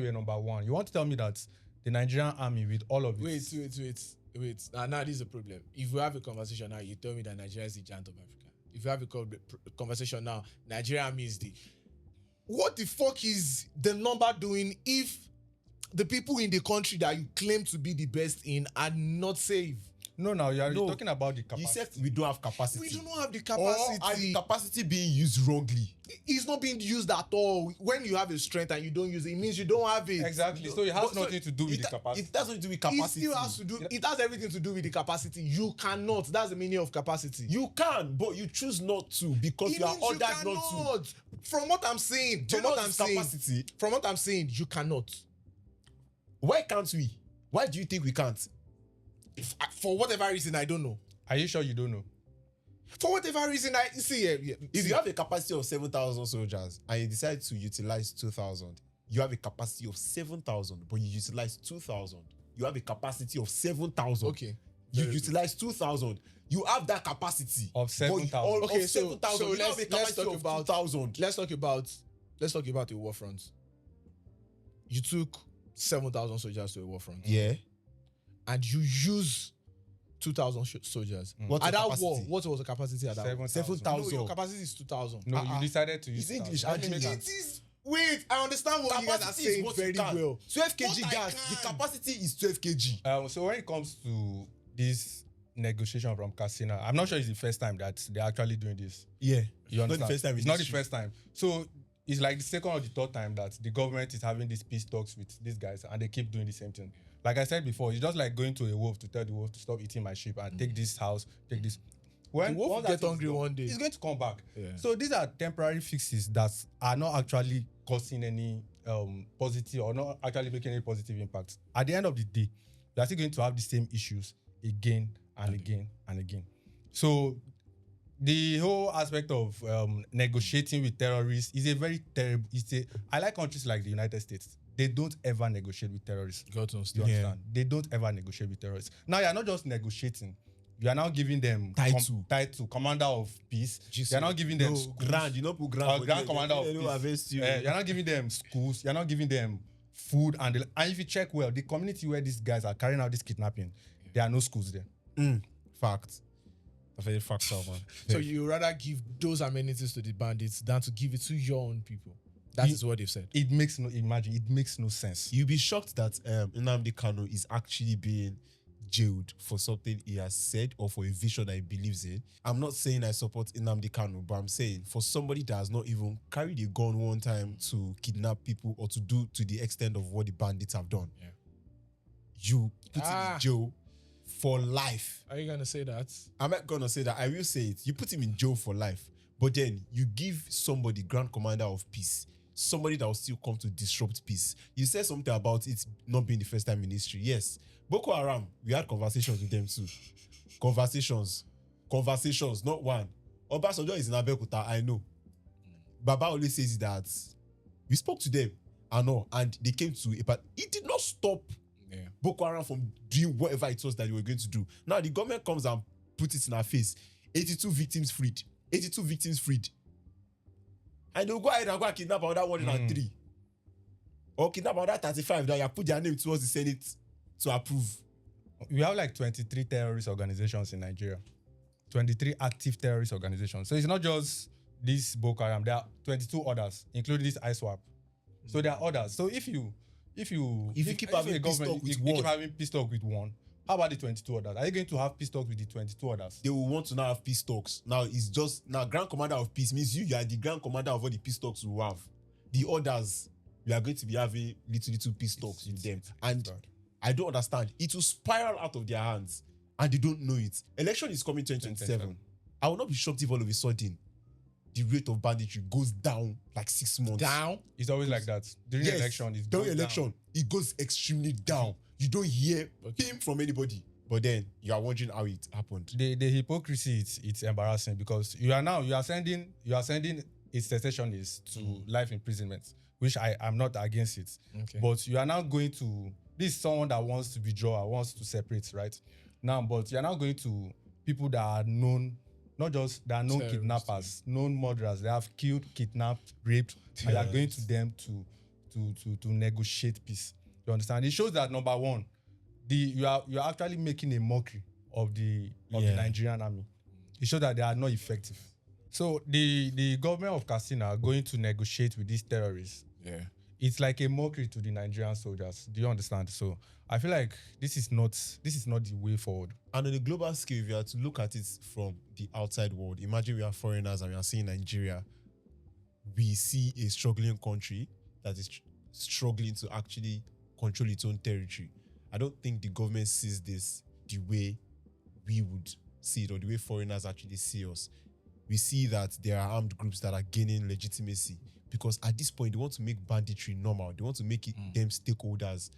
were number 1. You want to tell me that the Nigerian army with all of it? Wait. Now this is a problem. If we have a conversation now, you tell me that Nigeria is the giant of Africa. If you have a conversation now, Nigeria army is the... What the fuck is the number doing if the people in the country that you claim to be the best in are not safe? No, now you're talking about the capacity. You said we don't have capacity. We do not have the capacity. Or are the capacity being used wrongly? It's not being used at all. When you have a strength and you don't use it, it means you don't have it. Exactly. So it has nothing to do with the capacity. It has nothing to do with capacity. It still has to do. It has everything to do with the capacity. You cannot. That's the meaning of capacity. You can, but you choose not to because you are ordered not to. From what I'm saying, from what I'm saying, you cannot. Why can't we? Why do you think we can't? For whatever reason, I don't know. Are you sure you don't know? For whatever reason, I see. If you have a capacity of 7,000 soldiers and you decide to utilize 2,000, you have a capacity of 7,000, but you utilize 2,000. You have a capacity of 7,000. Okay. You utilize 2,000. You have that capacity of 7,000. Okay, of 7,000. So let's talk about 2,000. Let's talk about a war front. You took 7,000 soldiers to a war front. Yeah. And you use 2,000 soldiers. At that war, what was the capacity at that war? 7,000. No, your capacity is 2,000. No, you decided to use English. It is. Wait, I understand what you guys are saying very well. 12 kg gas. The capacity is 12 kg. So when it comes to this negotiation from Katsina, I'm not sure it's the first time that they're actually doing this. Yeah. You understand? Not the first time. It's not the first time. So it's like the second or the third time that the government is having these peace talks with these guys and they keep doing the same thing. Like I said before, it's just like going to a wolf to tell the wolf to stop eating my sheep and take this house, take this. When the wolf will get hungry one day. It's going to come back. Yeah. So these are temporary fixes that are not actually causing any positive or not actually making any positive impact. At the end of the day, we are still going to have the same issues again and again and again. So the whole aspect of negotiating with terrorists is a very terrible. I like countries like the United States. They don't ever negotiate with terrorists. You understand? Yeah. They don't ever negotiate with terrorists. Now you're not just negotiating. You are now giving them title, commander of peace. You're not giving them grand. You know, grand commander of peace. You're not giving them schools. You're not giving them food and if you check well, the community where these guys are carrying out this kidnapping, there are no schools there. Fact. A very factual man. So you rather give those amenities to the bandits than to give it to your own people. That is what they've said. It makes no sense. You'll be shocked that Nnamdi Kanu is actually being jailed for something he has said or for a vision that he believes in. I'm not saying I support Nnamdi Kanu, but I'm saying for somebody that has not even carried a gun one time to kidnap people or to do to the extent of what the bandits have done, you put him in jail for life. Are you gonna say that? I'm not gonna say that. I will say it. You put him in jail for life, but then you give somebody Grand Commander of Peace, somebody that will still come to disrupt peace. You said something about it not being the first time in history. Yes, Boko Haram, we had conversations with them too. Conversations, not one. Obasanjo is in Abeokuta, I know. Baba always says that we spoke to them and they came to but it did not stop Boko Haram from doing whatever it was that they were going to do. Now the government comes and puts it in our face. 82 victims freed. And they'll go ahead and go and kidnap another 103. Or kidnap another 35 that you put their name towards the Senate to approve. We have like 23 terrorist organizations in Nigeria. 23 active terrorist organizations. So it's not just this Boko Haram. There are 22 others, including this ISWAP. So there are others. So if you keep having pissed off with one, how about the 22 others? Are you going to have pissed off with the 22 others? They will want to now have peace talks. Now it's just Grand Commander of Peace means you are the Grand Commander of all the peace talks we have. The others, you are going to be having little peace talks with them. And I don't understand. It will spiral out of their hands and they don't know it. Election is coming 2027. I will not be shocked if all of a sudden the rate of banditry goes down like 6 months. Down? It's always like that. During election, it goes extremely down. You don't hear him from anybody. But then you are wondering how it happened. The hypocrisy, it's embarrassing because you are sending a secessionist to life imprisonment, which I am not against it. Okay. But you are now going to this is someone that wants to withdraw, wants to separate, right? Now, but you are now going to people that are known, not just that are known kidnappers, known murderers. They have killed, kidnapped, raped, and you are going to them to negotiate peace. You understand? It shows that number one, you are actually making a mockery of the Nigerian army. It shows that they are not effective. So the government of Katsina going to negotiate with these terrorists. Yeah. It's like a mockery to the Nigerian soldiers. Do you understand? So I feel like this is not the way forward. And on a global scale, if you are to look at it from the outside world, imagine we are foreigners and we are seeing Nigeria. We see a struggling country that is struggling to actually control its own territory. I don't think the government sees this the way we would see it or the way foreigners actually see us. We see that there are armed groups that are gaining legitimacy because at this point they want to make banditry normal. They want to make it them stakeholders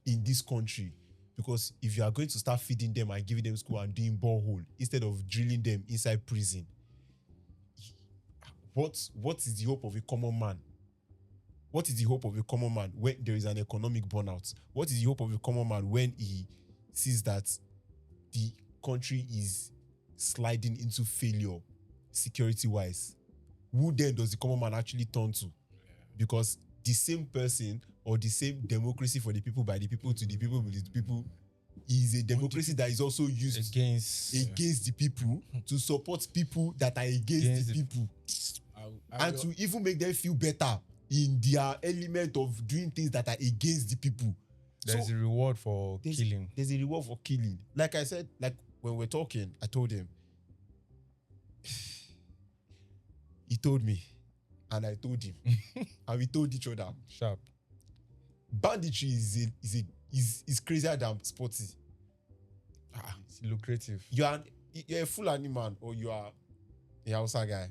in this country. Because if you are going to start feeding them and giving them school and doing borehole instead of drilling them inside prison, what is the hope of a common man? What is the hope of a common man when there is an economic burnout? What is the hope of a common man when he sees that the country is sliding into failure security-wise? Who then does the common man actually turn to? Because the same person or the same democracy for the people, by the people, to the people, with the people is a democracy that is also used against the people to support people that are against the people. And to even make them feel better in their element of doing things that are against the people. There's a reward for killing. There's a reward for killing. Like I said, like when we're talking, I told him. He told me. And I told him. And we told each other. Sharp. Banditry is crazier than sporty. It's lucrative. You're a Fulani man or you are a Hausa guy.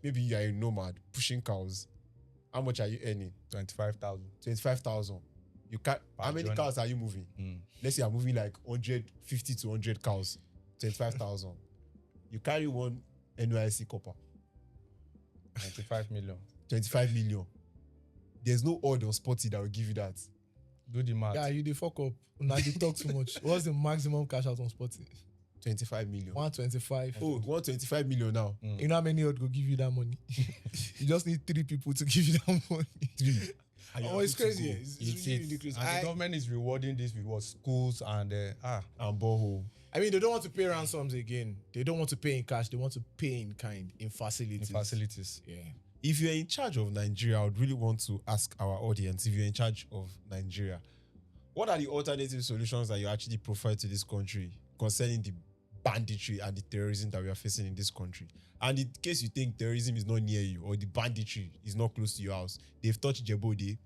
Maybe you are a nomad pushing cows. How much are you earning? 25,000. 25,000. How many cows are you moving? Let's say you're moving like 150 to 100 cows. 25,000. You carry one NYSC copper. 25 million. 25 million. There's no odd or sporty that will give you that. Do the math. Yeah, you dey fuck up. Now you talk too much. What's the maximum cash out on sporty? 25 million. 125. Oh, 125 million now. You know how many odd go give you that money? You just need 3 people to give you that money. 3. Oh, it's crazy. It's really ridiculous. And the government is rewarding this with what schools and borehole. I mean, they don't want to pay ransoms again. They don't want to pay in cash. They want to pay in kind, in facilities. Yeah. If you're in charge of Nigeria, I would really want to ask our audience, if you're in charge of Nigeria, what are the alternative solutions that you actually provide to this country concerning the banditry and the terrorism that we are facing in this country? And in case you think terrorism is not near you or the banditry is not close to your house, they've touched Jebode. If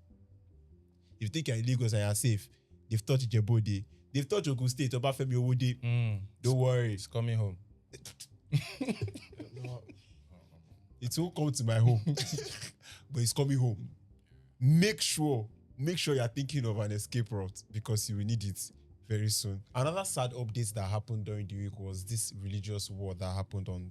you think you're in Lagos and you're safe, They've touched Djibouti. They've touched Ogun State. Obafemi Owode. Don't worry. It's coming home. It won't come to my home, but it's coming home. Make sure you're thinking of an escape route because you will need it very soon. Another sad update that happened during the week was this religious war that happened on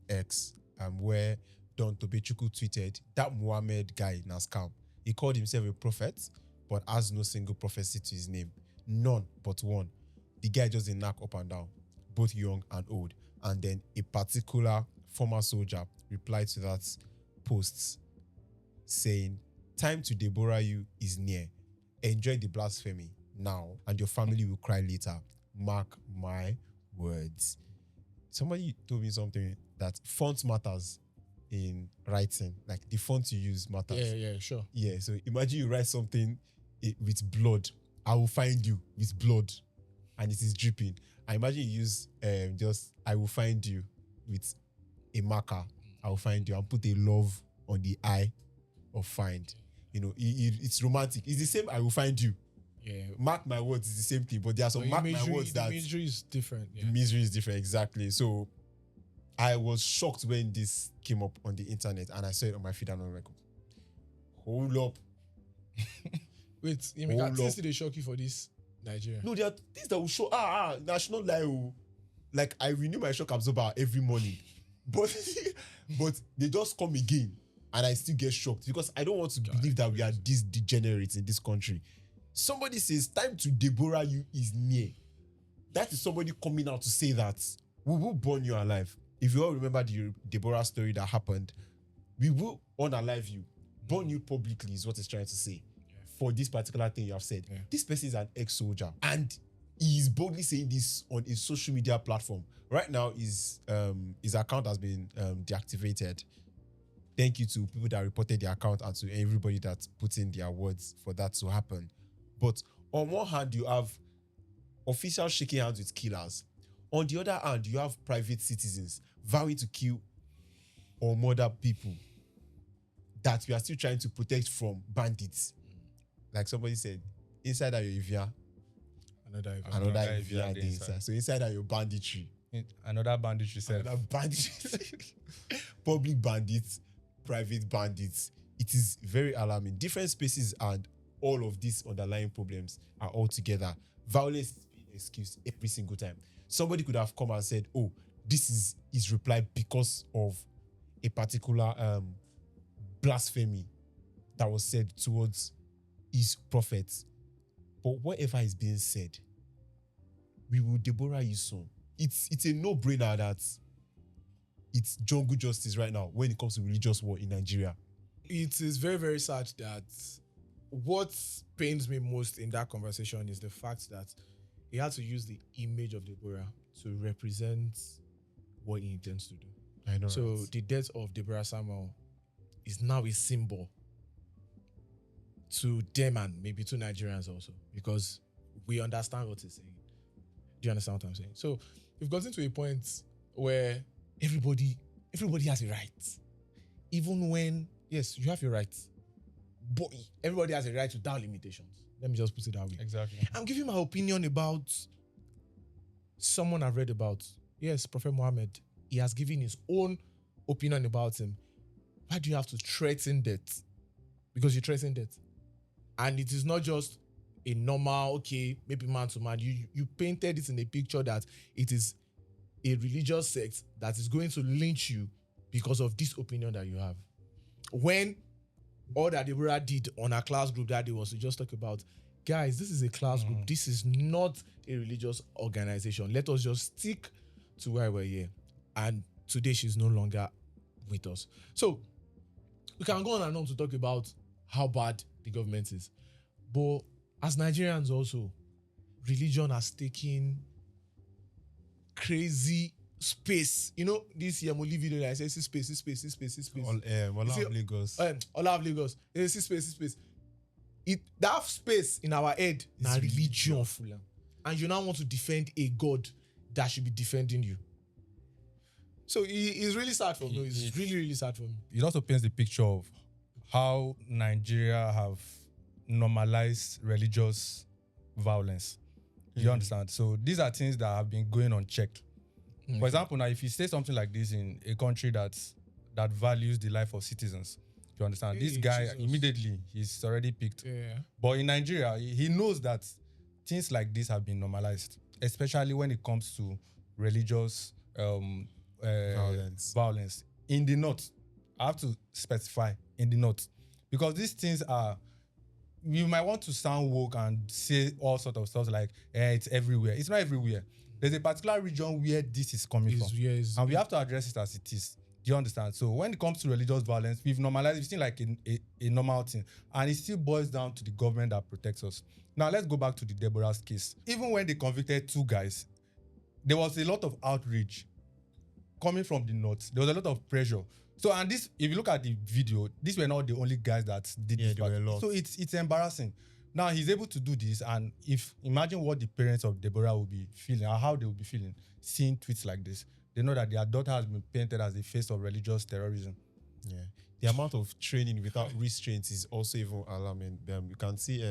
X, where Don Tobechukwu tweeted that Muhammad guy na scam. He called himself a prophet, but has no single prophecy to his name. None but one. The guy just did knock up and down, both young and old. And then a particular former soldier replied to that post saying, "Time to Deborah you is near. Enjoy the blasphemy now, and your family will cry later. Mark my words." Somebody told me something that font matters in writing. Like the font you use matters. Yeah, sure. Yeah, so imagine you write something with blood. I will find you with blood, and it is dripping. I imagine you use just "I will find you" with a marker. I will find you, and put a love on the I of find. You know, it's romantic. It's the same "I will find you." Yeah. Mark my words is the same thing, but there are some mark my words that the misery is different. Yeah. the misery is different. Exactly. So I was shocked when this came up on the internet, and I saw it on my feed, and I'm like, hold up. Wait, you mean they shock you for this Nigeria? No, there are things that will show. National lie. Oh. Like I renew my shock absorber every morning, but they just come again, and I still get shocked because I don't want to believe that we are these degenerates in this country. Somebody says, "Time to Deborah you is near." That is somebody coming out to say that we will burn you alive. If you all remember the Deborah story that happened, we will unalive you, burn you publicly is what it's trying to say. For this particular thing you have said. Yeah. This person is an ex-soldier, and he is boldly saying this on a social media platform. Right now, his account has been deactivated. Thank you to people that reported the account and to everybody that put in their words for that to happen. But on one hand, you have officials shaking hands with killers. On the other hand, you have private citizens vowing to kill or murder people that we are still trying to protect from bandits. Like somebody said, inside are your Ivia, another Ivia inside. So inside are your banditry. Another banditry self. Another banditry. Public bandits, private bandits. It is very alarming. Different spaces and all of these underlying problems are all together. Violence is being excused every single time. Somebody could have come and said, "Oh, this is his reply because of a particular blasphemy that was said towards his prophets." But whatever is being said, we will Deborah you soon. It's a no-brainer that it's jungle justice right now when it comes to religious war in Nigeria. It is very, very sad that what pains me most in that conversation is the fact that he had to use the image of Deborah to represent what he intends to do. I know. So the death of Deborah Samuel is now a symbol to them and maybe to Nigerians also, because we understand what he's saying. Do you understand what I'm saying? So we've gotten to a point where everybody has a right. Even when, yes, you have your rights, but everybody has a right without limitations. Let me just put it that way. Exactly. I'm giving my opinion about someone I've read about. Yes, Prophet Muhammad. He has given his own opinion about him. Why do you have to threaten death? Because you threaten death. And it is not just a normal, okay, maybe man to man. You painted it in a picture that it is a religious sect that is going to lynch you because of this opinion that you have. When all that Deborah did on our class group that day was to just talk about, guys, this is a class group. This is not a religious organization. Let us just stick to why we're here. And today she's no longer with us. So we can go on and on to talk about how bad the government is. But as Nigerians also, religion has taken crazy space. You know, this Yamoli video that I say, space. All of Lagos. All of Lagos. Space. That space in our head is religion. And you now want to defend a God that should be defending you. So it's really sad for me. It's really, really sad for me. It also paints the picture of how Nigeria have normalized religious violence. You understand? So these are things that have been going unchecked. For example, now if you say something like this in a country that values the life of citizens, you understand? This guy immediately he's already picked. But in Nigeria, he knows that things like this have been normalized, especially when it comes to religious violence in the north. I have to specify in the north, because these things are. You might want to sound woke and say all sort of stuff like, it's everywhere. It's not everywhere. There's a particular region where this is coming from. And we have to address it as it is. Do you understand? So when it comes to religious violence, we've normalized, we've seen like a normal thing. And it still boils down to the government that protects us. Now let's go back to the Deborah's case. Even when they convicted 2 guys, there was a lot of outrage coming from the north. There was a lot of pressure. So, and this, if you look at the video, these were not the only guys that did this. There were a lot. So it's embarrassing. Now he's able to do this, and imagine what the parents of Deborah will be feeling, or how they will be feeling, seeing tweets like this. They know that their daughter has been painted as the face of religious terrorism. Yeah, the amount of training without restraints is also even alarming. You can see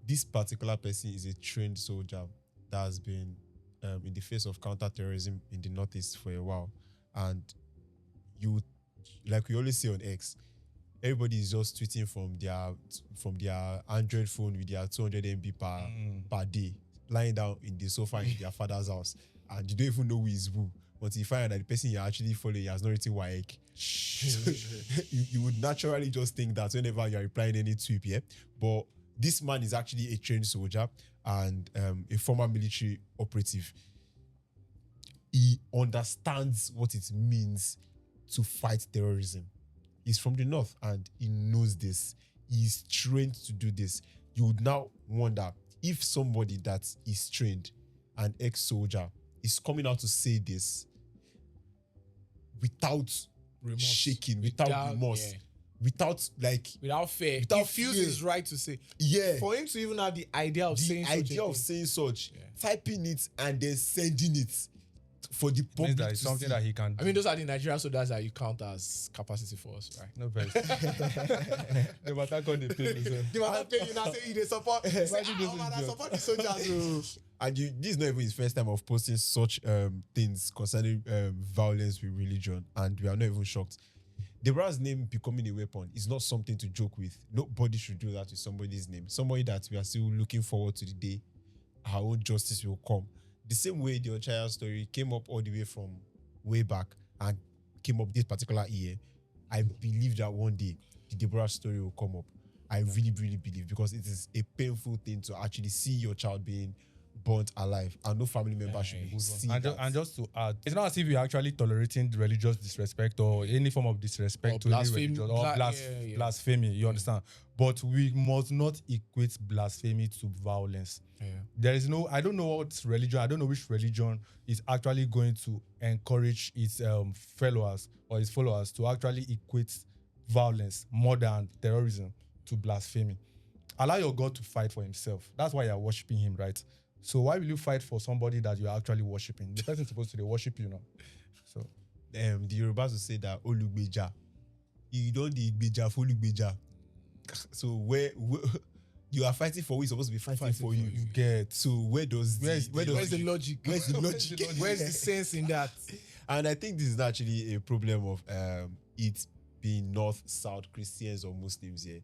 this particular person is a trained soldier that has been in the face of counter-terrorism in the Northeast for a while, and you, like we always say on X, everybody is just tweeting from their Android phone with their 200 MB per day, lying down in the sofa in their father's house, and you don't even know who is who until you find out that the person you're actually following has not written WAEC. So you would naturally just think that whenever you're replying any tweet, yeah. But this man is actually a trained soldier and a former military operative. He understands what it means to fight terrorism. He's from the north and he knows this. He's trained to do this. You would now wonder if somebody that is trained, an ex-soldier, is coming out to say this without shaking, without remorse, without fear. Without he feels fear. his right to say. Yeah. For him to even have the idea of saying such, typing it and then sending it for the public that is something that he can do. I mean, those are the Nigerian soldiers that you count as capacity for us, right? No best. They might attack on the pay. They might not pay you now, say they support. Support the soldiers. And this is not even his first time of posting such things concerning violence with religion, and we are not even shocked. Deborah's name becoming a weapon is not something to joke with. Nobody should do that with somebody's name. Somebody that we are still looking forward to the day our own justice will come. The same way the Ochaya story came up all the way from way back and came up this particular year, I believe that one day the Deborah story will come up. I really, really believe, because it is a painful thing to actually see your child being burnt alive, and no family member should be see that. And just to add, it's not as if you're actually tolerating religious disrespect or any form of disrespect to any religion or blasphemy, you understand? But we must not equate blasphemy to violence. There is no, I don't know what religion, I don't know which religion is actually going to encourage its followers or its followers to actually equate violence more than terrorism to blasphemy. Allow your God to fight for himself. That's why you're worshiping him, right? So why will you fight for somebody that you're actually worshiping? The person is supposed to worship you, So the Yorubas will say that Olugbeja. You don't the Igbeja for Olugbeja. So where you are fighting for who is supposed to be fighting for you. You get. So where's the logic? Where's the logic? Where's the sense in that? And I think this is actually a problem of it being North, South, Christians or Muslims here.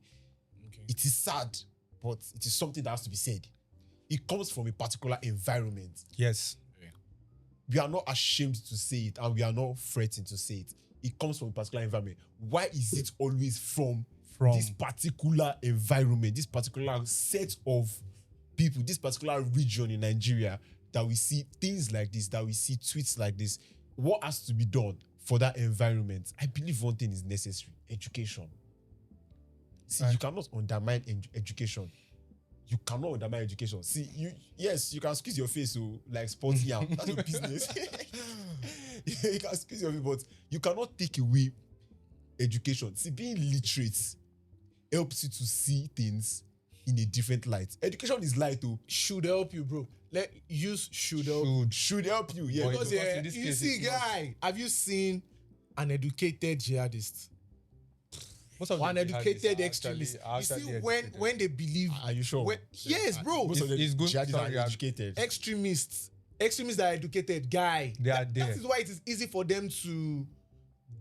Okay. It is sad, but it is something that has to be said. It comes from a particular environment. Yes. We are not ashamed to say it, and we are not fretting to say it. It comes from a particular environment. Why is it always from this particular environment, this particular set of people, this particular region in Nigeria that we see things like this, that we see tweets like this? What has to be done for that environment? I believe one thing is necessary: education. See, you cannot undermine education. You cannot undermine education. See, you can squeeze your face like sports yam. That's your business. You can squeeze your face, but you cannot take away education. See, being literate helps you to see things in a different light. Education is light, though. Should help you, bro. Should help you. Yeah. Because you see, guy, have you seen an educated jihadist? Most of the uneducated jihadis are extremists. are You see, actually when educated. they believe, Are you sure? yes, bro, Most of the it's good- jihadis sorry, are educated. extremists that are educated, guy. They are That there. is why it is easy for them to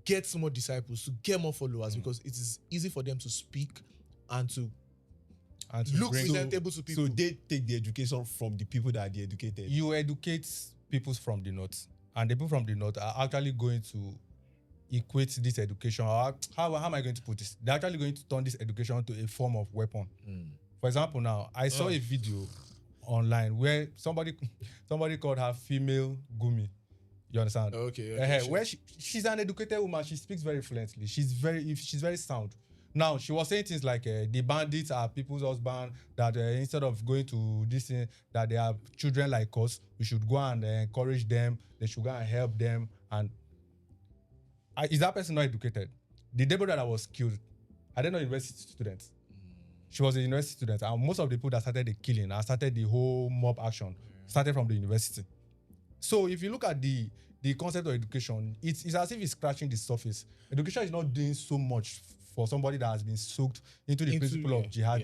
get more disciples, to get more followers, because it is easy for them to speak and to And to look bring- presentable to people. So they take the education from the people that are the educated. you educate people from the north, and the people from the north are actually going to equate this education. Or how am I going to put this? They're actually going to turn this education to a form of weapon. For example, now I saw a video online where somebody called her female gumi. You understand? Okay. Where she's an educated woman, she speaks very fluently. She's very sound. Now she was saying things like the bandits are people's husband. That instead of going to this thing, that they are children like us, we should go and encourage them. They should go and help them. And is that person not educated? The Deborah that was killed, I don't know, university students. She was a university student, and most of the people that started the killing and started the whole mob action started from the university. So if you look at the concept of education, it's as if it's scratching the surface. Education is not doing so much for somebody that has been soaked into the principle of jihad.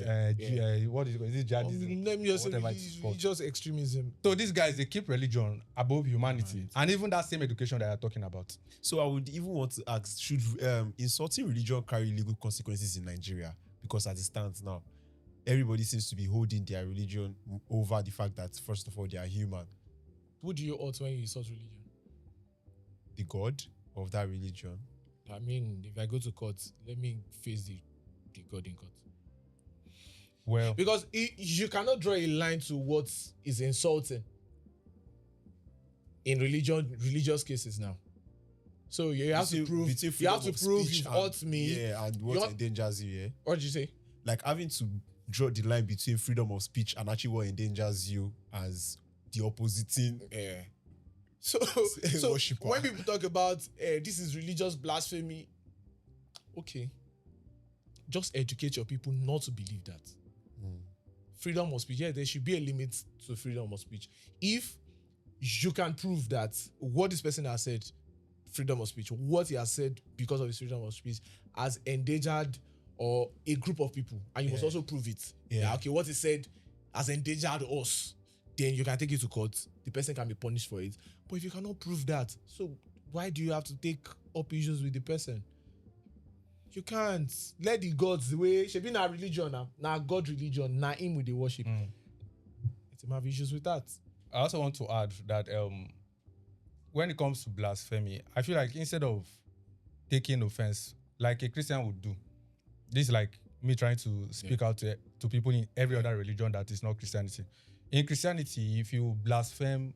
What is it? Is it jihadism? Let me just say Whatever it's called. religious extremism. So these guys, they keep religion above humanity, and even that same education that you're talking about. So I would even want to ask, should insulting religion carry legal consequences in Nigeria? Because as it stands now, everybody seems to be holding their religion over the fact that, first of all, they are human. Who do you ought when you insult religion? The God of that religion. I mean, if I go to court, let me face the God in court. Well, Because you cannot draw a line to what is insulting in religious cases now. So you have to prove Between you have freedom to of prove speech you've and- hurt me. Yeah, and what You're- endangers you, yeah? What did you say? Like having to draw the line between freedom of speech and actually what endangers you as the oppositing. Yeah. So Worshipper. when people talk about this is religious blasphemy, okay, just educate your people not to believe that. Freedom of speech, yeah, there should be a limit to freedom of speech. If you can prove that what this person has said, freedom of speech, what he has said because of his freedom of speech has endangered or a group of people, and you must also prove it. Yeah. Okay, what he said has endangered us, then you can take it to court. The person can be punished for it. But if you cannot prove that, so why do you have to take up issues with the person? You can't. Let the gods, the way she be na religion now God religion, na him with the worship. It's him have issues with that. I also want to add that when it comes to blasphemy, I feel like instead of taking offense, like a Christian would do, this is like me trying to speak out to people in every other religion that is not Christianity. In Christianity, if you blaspheme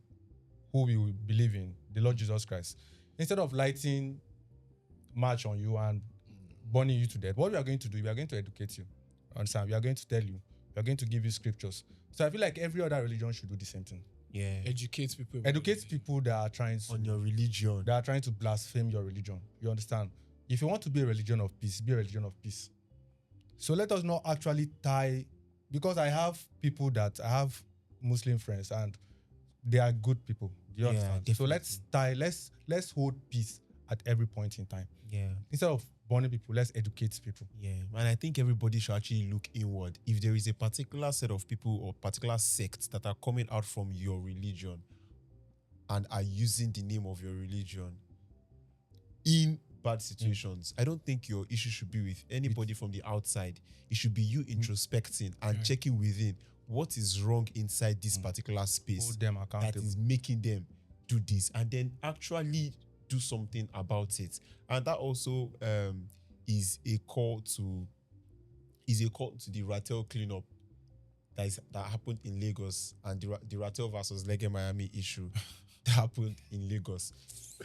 who we believe in, the Lord Jesus Christ, instead of lighting match on you and burning you to death, what we are going to do, we are going to educate you. Understand? We are going to tell you. We are going to give you scriptures. So I feel like every other religion should do the same thing. Yeah. Educate people. Educate people that are trying to On your religion. that are trying to blaspheme your religion. You understand? If you want to be a religion of peace, be a religion of peace. So let us not actually tie, because I have Muslim friends and they are good people. Do you understand? So let's hold peace at every point in time. Yeah. Instead of burning people, let's educate people. Yeah. And I think everybody should actually look inward. If there is a particular set of people or particular sects that are coming out from your religion and are using the name of your religion in bad situations, I don't think your issue should be with anybody from the outside. It should be you introspecting and checking within what is wrong inside this particular space Hold them that accountable. is making them do this, and then actually do something about it. And that also is a call to the Ratel cleanup that happened in Lagos, and the Ratel versus Lege Miami issue that happened in Lagos.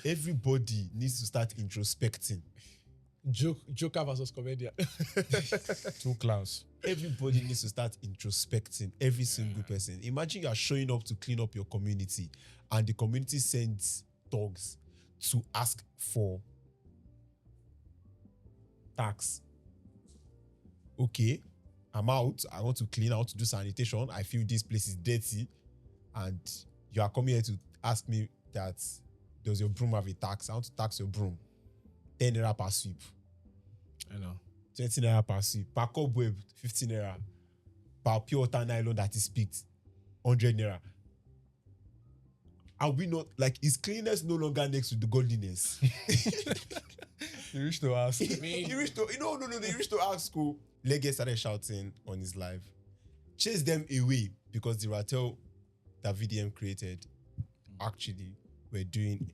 Everybody needs to start introspecting. Joker versus comedian. Two clowns. Everybody needs to start introspecting. Every single person. Imagine you are showing up to clean up your community, and the community sends dogs to ask for tax. Okay, I'm out. I want to clean. I want to do sanitation. I feel this place is dirty, and you are coming here to ask me that does your broom have a tax? I want to tax your broom. 10 naira per sweep. I know. 20 naira per sweep. Per cobweb, 15 naira. Per pure water nylon that is picked, 100 naira. Are we not, like, is cleanliness no longer next to the godliness? You wish to ask. He reached to, he reached to ask school. Lege started shouting on his live. Chase them away because the Ratel that VDM created actually were doing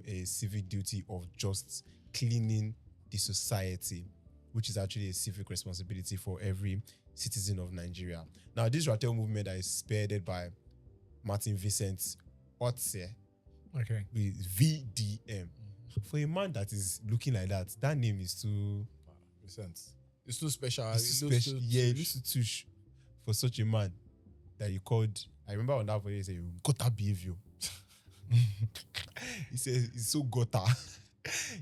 a civic duty of just cleaning the society, which is actually a civic responsibility for every citizen of Nigeria. Now, this Ratel movement that is spearheaded by Martin Vincent Otse Okay. with VDM. For a man that is looking like that, that name is too... It's too special. It's too special. Yeah, it looks too touche for such a man that you called... I remember on that video, he said, "Gota behavior." He says, it's so gota.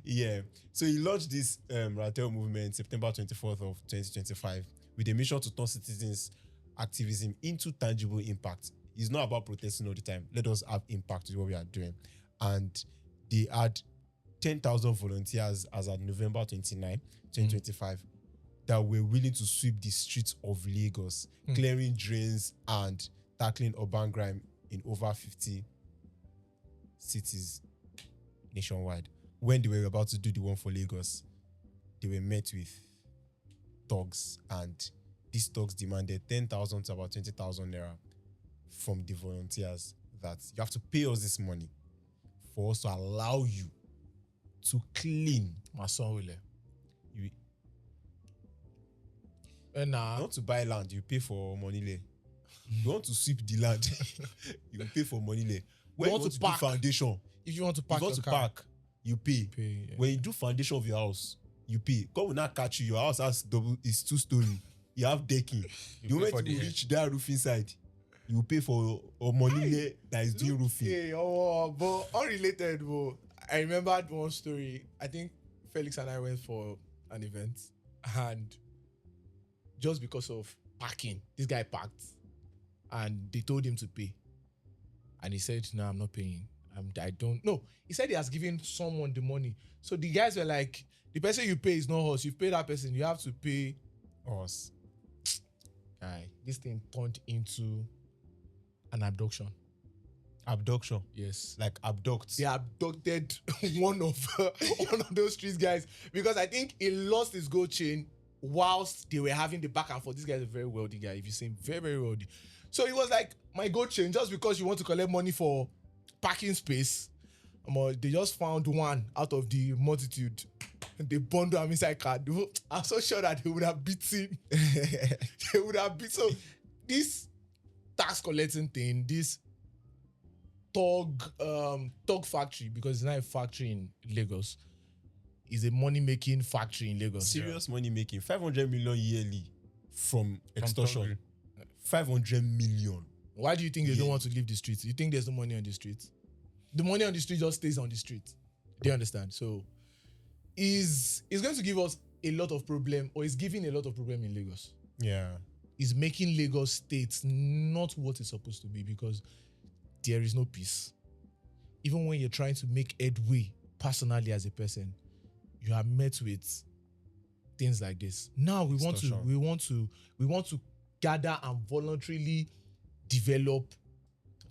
Yeah. So he launched this Ratel movement September 24th of 2025 with a mission to turn citizens' activism into tangible impact. It's not about protesting all the time. Let us have impact with what we are doing. And they had 10,000 volunteers as of November 29, 2025, that were willing to sweep the streets of Lagos, clearing drains and tackling urban crime in over 50 cities nationwide. When they were about to do the one for Lagos, they were met with thugs, and these thugs demanded 10,000 to about 20,000 naira from the volunteers, that you have to pay us this money for us to allow you to clean. My son will. You Nah. want to buy land, you pay for money lay. You want to sweep the land, you pay for money lay. When you want to do foundation, If you want to if park you want your to car, park, you pay. yeah. When you do foundation of your house, you pay. God will not catch you. Your house has is 2-story. You have decking. The moment for you the reach that roof inside, you pay for a money lay that is doing roofing. Yeah, but unrelated, bro. I remembered one story. I think Felix and I went for an event, and just because of parking, this guy parked, and they told him to pay, and he said, "No, I'm not paying. I don't." No, he said he has given someone the money. So the guys were like, "The person you pay is not us. You've paid that person. You have to pay Us. Guy, this thing turned into an abduction. Abduction. Yes. Like abduct. They abducted one of those street guys because I think he lost his gold chain whilst they were having the back and forth. This guy is a very wealthy guy. If you see him, very, very wealthy. So he was like, "My gold chain, just because you want to collect money for parking space." They just found one out of the multitude. They bundled him inside car. I'm so sure that they would have beaten. They would have beat. So this tax collecting thing, this Tog factory, because it's not a factory in Lagos, is a money-making factory in Lagos. Serious money making. 500 million yearly from extortion. Togri. 500 million. Why do you think they don't want to leave the streets? You think there's no money on the streets? The money on the street just stays on the street. Do you understand? So is going to give us a lot of problem, or is giving a lot of problem in Lagos. Yeah. Is making Lagos state not what it's supposed to be, because there is no peace. Even when you're trying to make headway personally as a person, you are met with things like this. Now we want to gather and voluntarily develop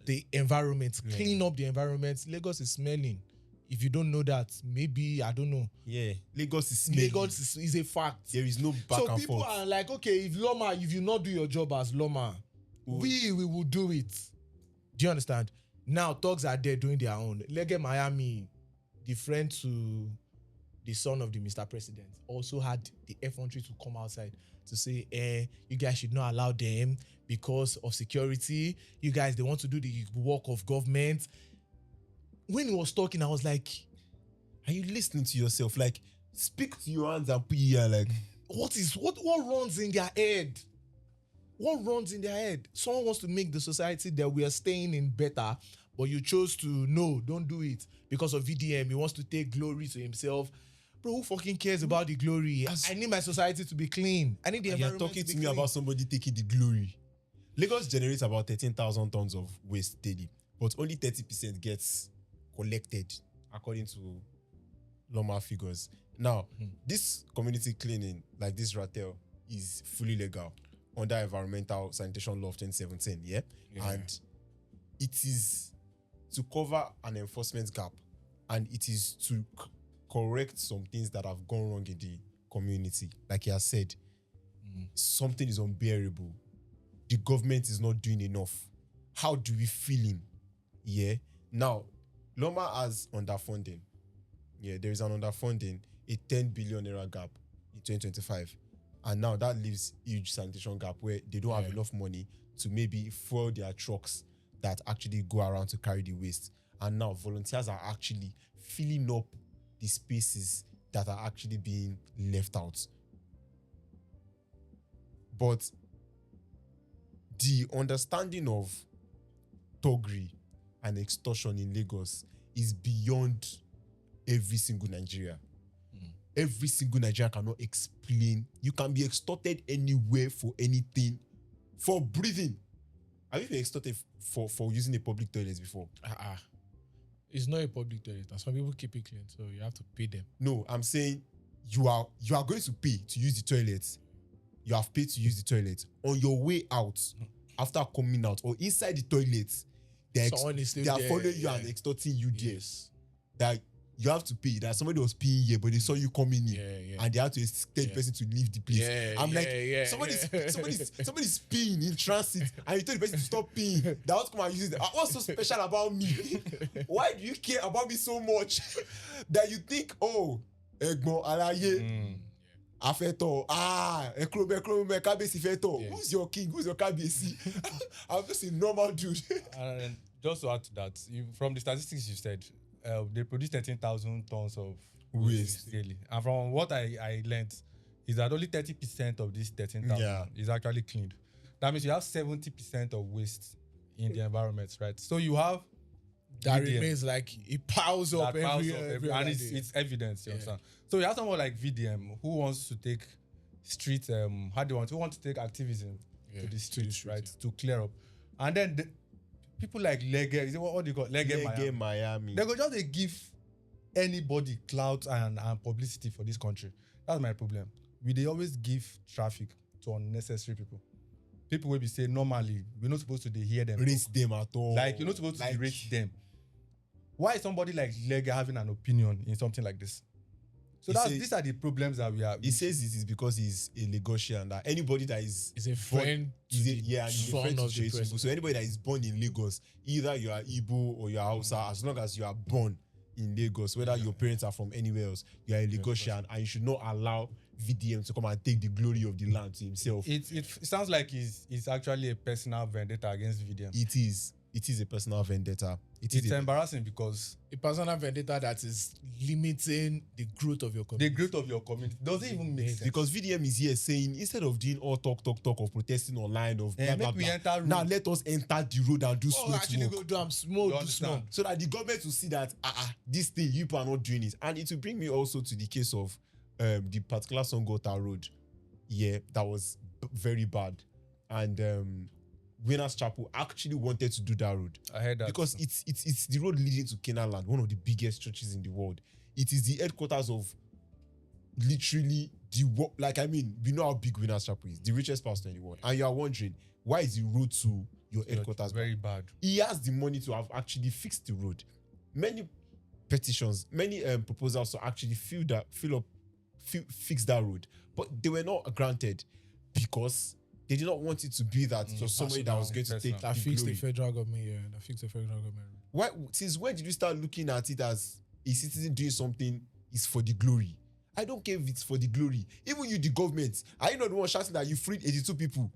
the environment, clean up the environment. Lagos is smelling. If you don't know that, maybe, I don't know. Yeah. Lagos is smelling. Lagos is a fact. There is no back and forth. So people are like, okay, if you not do your job as Loma, we will do it. Do you understand? Now thugs are there doing their own. Lege Miami, the friend to the son of the Mr. President, also had the effrontery to come outside to say, you guys should not allow them because of security. You guys, they want to do the work of government. When he was talking, I was like, are you listening to yourself? Like, speak to your hands and put here, like, what runs in their head? What runs in their head? Someone wants to make the society that we are staying in better, but you chose to, no, don't do it because of VDM. He wants to take glory to himself. Bro, who fucking cares about the glory? I need my society to be clean. I need the environment you're talking to me clean. about somebody taking the glory. Lagos generates about 13,000 tons of waste daily, but only 30% gets collected, according to normal figures. Now, this community cleaning, like this Ratel, is fully legal under Environmental Sanitation Law of 2017, yeah? And it is to cover an enforcement gap, and it is to correct some things that have gone wrong in the community. Like he has said, something is unbearable. The government is not doing enough. How do we feel him? Yeah. Now, Loma has underfunding. Yeah, there is an underfunding, a 10 billion naira gap in 2025. And now that leaves huge sanitation gap where they don't have enough money to maybe fuel their trucks that actually go around to carry the waste. And now volunteers are actually filling up the spaces that are actually being left out. But the understanding of thuggery and extortion in Lagos is beyond every single Nigeria. Every single Nigerian cannot explain. You can be extorted anywhere for anything, for breathing. Have you been extorted for using a public toilet before? It's not a public toilet, and some people keep it clean, so you have to pay them. No, I'm saying you are going to pay to use the toilet. You have paid to use the toilet. On your way out, after coming out, or inside the toilet, they are following you and extorting you there. That you have to pay. That somebody was paying here, but they saw you coming in, and they had to tell the person to leave the place. I'm like, somebody's peeing in transit, and you tell the person to stop peeing. That was come and use it. What's so special about me? Why do you care about me so much that you think, oh, Egbon Alaye, Afeto, Ekrobe, Kabesi Feto. Who's your king? Who's your Kabesi? I'm just a normal dude. And just to add to that, from the statistics you said, they produce 13,000 tons of waste daily. And from what I learned, is that only 30% of this 13,000 is actually cleaned. That means you have 70% of waste in the environment, right? So you have that VDM, remains like it piles up every and it's evidence, you understand? So you have someone like VDM who wants to take street, who want to take activism to the streets, right? To clear up. And then people like Lege, what do you call Lege Miami? They go just they give anybody clout and publicity for this country. That's my problem. They always give traffic to unnecessary people. People will be saying normally we're not supposed to hear them. Raise them at all. Like you're not supposed to rate them. Why is somebody like Lege having an opinion in something like this? So these are the problems that we are. He says this is because he's a Lagosian, that anybody that is a friend, he's a friend of the president. So anybody that is born in Lagos, either you are Igbo or you are Hausa, as long as you are born in Lagos, whether your parents are from anywhere else, you are a Lagosian, and you should not allow VDM to come and take the glory of the land to himself. It sounds like it's actually a personal vendetta against VDM. It is a personal vendetta. It's embarrassing because a personal vendetta that is limiting the growth of your community. The growth of your community doesn't even make sense. Because VDM is here saying, instead of doing all talk of protesting online of blah, blah, blah, now let us enter the road and do small actually go do small. So that the government will see that this thing you people are not doing it. And it will bring me also to the case of the particular Songota road. Yeah, that was very bad. And Winners Chapel actually wanted to do that road. I heard that. Because it's the road leading to Canaan Land, one of the biggest churches in the world. It is the headquarters of literally we know how big Winners Chapel is, the richest pastor in the world. And you are wondering, why is the road to your headquarters very bad? He has the money to have actually fixed the road. Many petitions, many proposals to actually fix that road. But they were not granted because they did not want it to be that it was somebody that was going to take that fixed the federal government. Yeah, that fixed the federal government. Why? Since when did you start looking at it as a citizen doing something is for the glory? I don't care if it's for the glory. Even you, the government, are you not the one shouting that you freed 82 people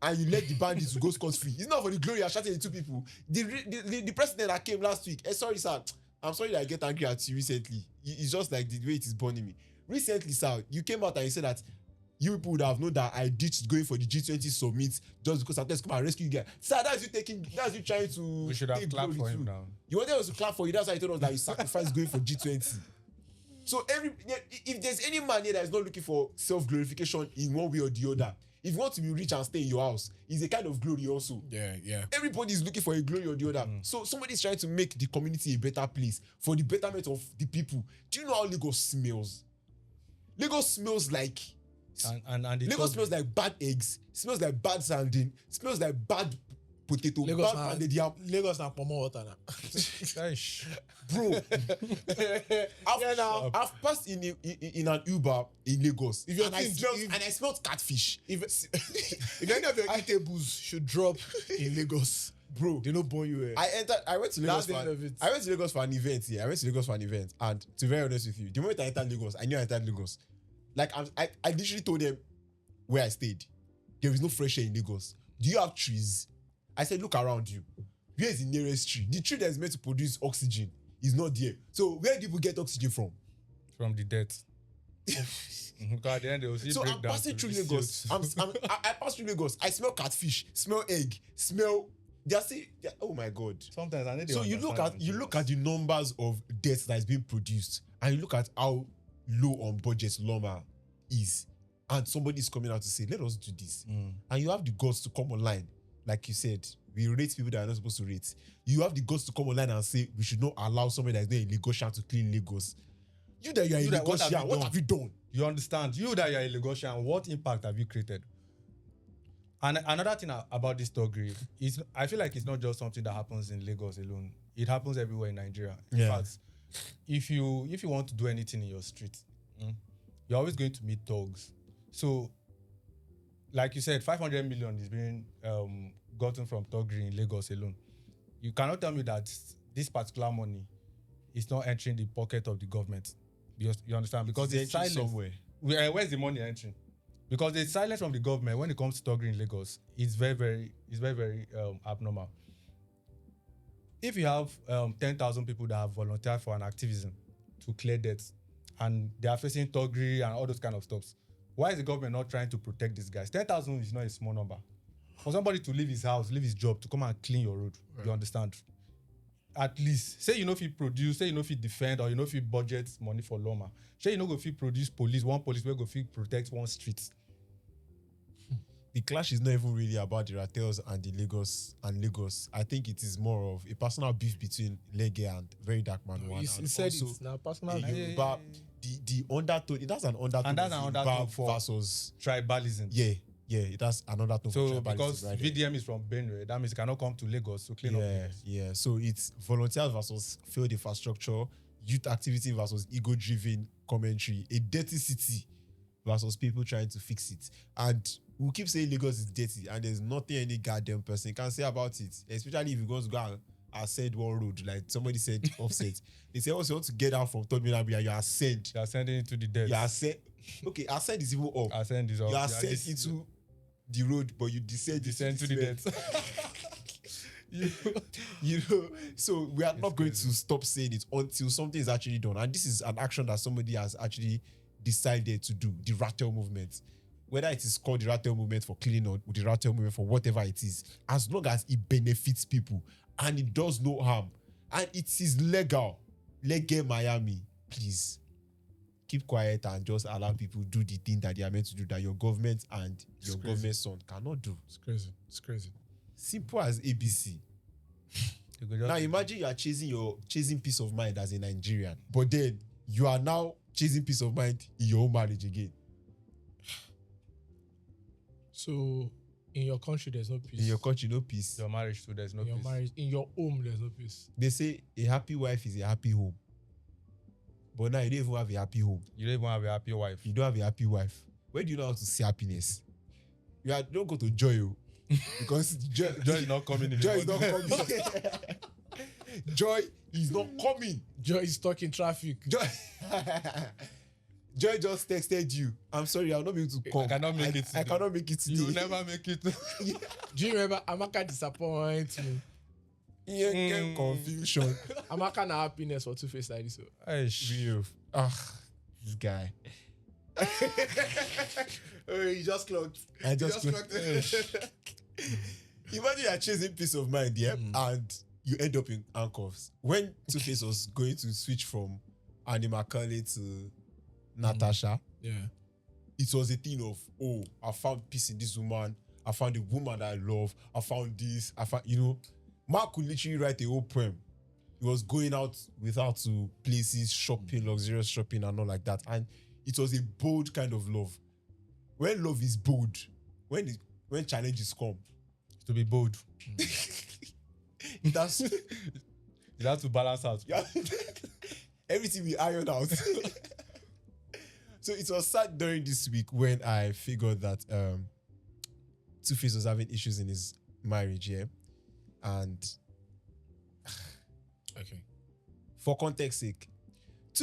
and you let the bandits go scot-free? It's not for the glory. You're shouting 82 people. The president that came last week. Sorry, sir. I'm sorry that I get angry at you recently. It's just like the way it is burning me. Recently, sir, you came out and you said that you people would have known that I ditched going for the G20 summit just because I'm just come and rescue you guys. Sir, that's you trying to. We should have clapped for him now. You wanted us to clap for you. That's why you told us that you sacrificed going for G20. So if there's any man here that is not looking for self-glorification in one way or the other, if you want to be rich and stay in your house, it's a kind of glory also. Yeah. Everybody is looking for a glory or the other. So somebody's trying to make the community a better place for the betterment of the people. Do you know how Lagos smells? Lagos smells like and Lagos smells like bad eggs, smells like bad sardine, smells like bad potato, Lagos bad pounded yam. Lagos na pomo water now. Bro, I've passed in an Uber in Lagos, If your and I thing- smelled if- and I smelled catfish. If any of your eatables should drop in Lagos, Bro, they don't burn you. I went to Lagos That's the for end of it. I went to Lagos for an event. Yeah, I went to Lagos for an event, and to be very honest with you, the moment I entered Lagos, I knew I entered Lagos. Like I literally told them where I stayed. There is no fresh air in Lagos. Do you have trees? I said, look around you. Where is the nearest tree? The tree that is meant to produce oxygen is not there. So where do people get oxygen from? from the dead. God, at the end they will see So I'm breakdown passing to through the Lagos. CO2. I pass through Lagos. I smell catfish, smell egg, smell. Oh my God. Sometimes I need. So you look at the numbers of deaths that is being produced, and you look at how low on budget Loma is, and somebody is coming out to say, let us do this. And you have the guts to come online, like you said, we rate people that are not supposed to rate. You have the guts to come online and say we should not allow somebody that is not a Lagosian to clean Lagos. You that you are a Lagosian, what have you done? You understand? You that you're a Lagosian, what impact have you created? And another thing about this thuggery is, I feel like it's not just something that happens in Lagos alone. It happens everywhere in Nigeria. In fact, if you want to do anything in your street, you're always going to meet thugs. So, like you said, 500 million is being gotten from thuggery in Lagos alone. You cannot tell me that this particular money is not entering the pocket of the government. You understand? Because it's silence somewhere. Where's the money entering? Because the silence from the government when it comes to thuggery in Lagos is very abnormal. If you have 10,000 people that have volunteered for an activism to clear debts, and they are facing thuggery and all those kind of stuff, why is the government not trying to protect these guys? 10,000 is not a small number. For somebody to leave his house, leave his job, to come and clean your road, you understand? At least, say you know if you produce, say you know if you defend, or you know if you budget money for Loma. Say you know if you produce one police where go fit protect one street. The clash is not even really about the Ratels and the Lagos. I think it is more of a personal beef between Lege and Very Dark Man One. He said it's now personal. Yoruba, the undertone, it has an undertone. And that's of an Yoruba undertone for versus tribalism. yeah, it has another tone. So for tribalism, because right? VDM is from Benue, that means it cannot come to Lagos to clean up Lagos. Yeah. So it's volunteers versus failed infrastructure, youth activity versus ego-driven commentary, a dirty city versus people trying to fix it. And we keep saying Lagos is dirty, and there's nothing any goddamn person can say about it. Especially if you go to go and ascend one road, like somebody said offset. They say, also, you want to get out from Third Milan, you ascend. They are sending it to the dead. You ascend. Okay, ascend is even up. Ascend is up. You ascend into the road, but you descend to the dead. you know, so we are not going to stop saying it until something is actually done. And this is an action that somebody has actually decided to do, the Ratel movement. Whether it is called the Ratel movement for cleaning or the Ratel movement for whatever it is, as long as it benefits people and it does no harm and it is legal, Lege Miami, please keep quiet and just allow people do the thing that they are meant to do, that your government and your government son cannot do. It's crazy. Simple as ABC. Now imagine you are chasing peace of mind as a Nigerian, but then you are now chasing peace of mind in your own marriage again. So in your country there's no peace. In your country, no peace. Your marriage too, there's no in your peace. marriage, in your home there's no peace. They say a happy wife is a happy home. But now you don't even have a happy home. You don't even have a happy wife. You don't have a happy wife. Where do you know how to see happiness? Don't go to Joy, because Joy is not coming in. Joy is not coming. Joy is not coming. Joy is stuck in traffic. Joy just texted you. I'm sorry, I'll not be able to come. I cannot make it today. I cannot make it today. You'll never make it. Do you remember Amaka disappoint me? Confusion. Amaka na happiness for two-face like this. Real. This guy. He just clocked. I just clocked. Imagine you're chasing peace of mind, yeah, and you end up in handcuffs. When Two-Face was going to switch from Annie Macaulay to Natasha, it was a thing of, oh, I found peace in this woman. I found a woman that I love. I found this. Mark could literally write a whole poem. He was going out without to places, shopping, luxurious shopping and all like that. And it was a bold kind of love. When love is bold, when challenges come, To be bold. it has You have to balance out. everything we iron out. So it was sad during this week when I figured that Two-Face was having issues in his marriage, yeah. And Okay. for context sake,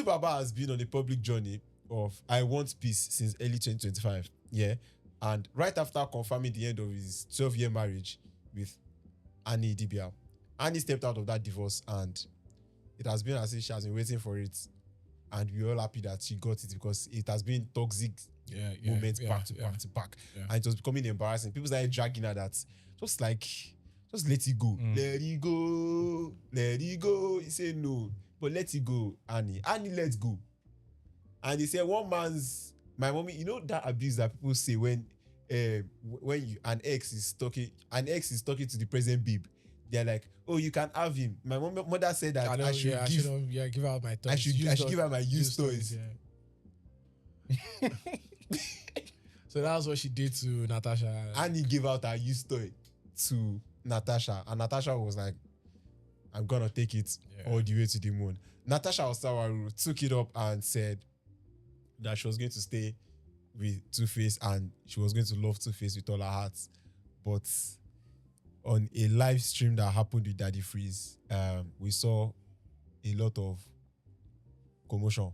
Baba has been on a public journey of I want peace since early 2025, yeah. And right after confirming the end of his 12-year marriage with Annie Dibia, Annie stepped out of that divorce, and it has been as if she has been waiting for it. And we're all happy that she got it because it has been toxic moments back to back. Yeah. And it was becoming embarrassing. People started dragging her that just let it go. Let it go. Let it go. He said no. But let it go, Annie. Annie, let's go. And he said my mommy, you know that abuse that people say when an ex is talking to the present babe. They're like, oh, you can have him. My mother said that I should give out my toys. I should give her my used toys. Yeah. So that's what she did to Natasha. Annie gave out her used toy to Natasha, and Natasha was like, I'm gonna take it all the way to the moon. Natasha Osawaru took it up and said that she was going to stay with Two-Face and she was going to love Two-Face with all her heart. But on a live stream that happened with Daddy Freeze, we saw a lot of commotion.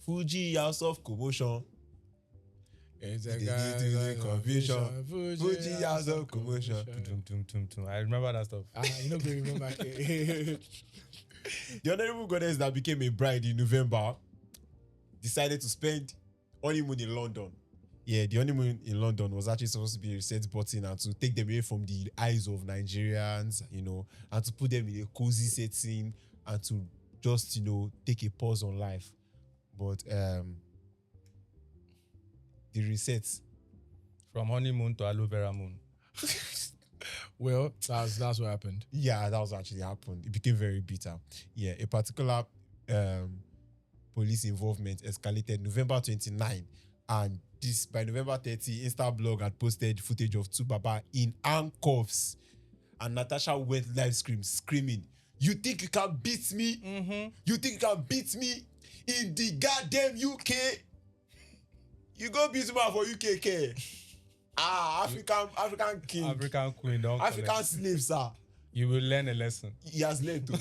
Fuji house of commotion. It's a confusion. Fuji house of commotion. I remember that stuff. You know, remember. The honorable goddess that became a bride in November decided to spend honeymoon in London. Yeah, the honeymoon in London was actually supposed to be a reset button and to take them away from the eyes of Nigerians, you know, and to put them in a cozy setting and to just, you know, take a pause on life. But the reset From honeymoon to aloe vera moon. Well, that's what happened. Yeah, that was actually happened. It became very bitter. Yeah, a particular police involvement escalated November 29, and this by November 30, Instablog had posted footage of Baba in handcuffs, and Natasha went live screaming, "You think you can beat me? Mm-hmm. You think you can beat me in the goddamn UK? You go beat me for UK, African king, African queen, don't African slave, sir. You will learn a lesson. He has learned to.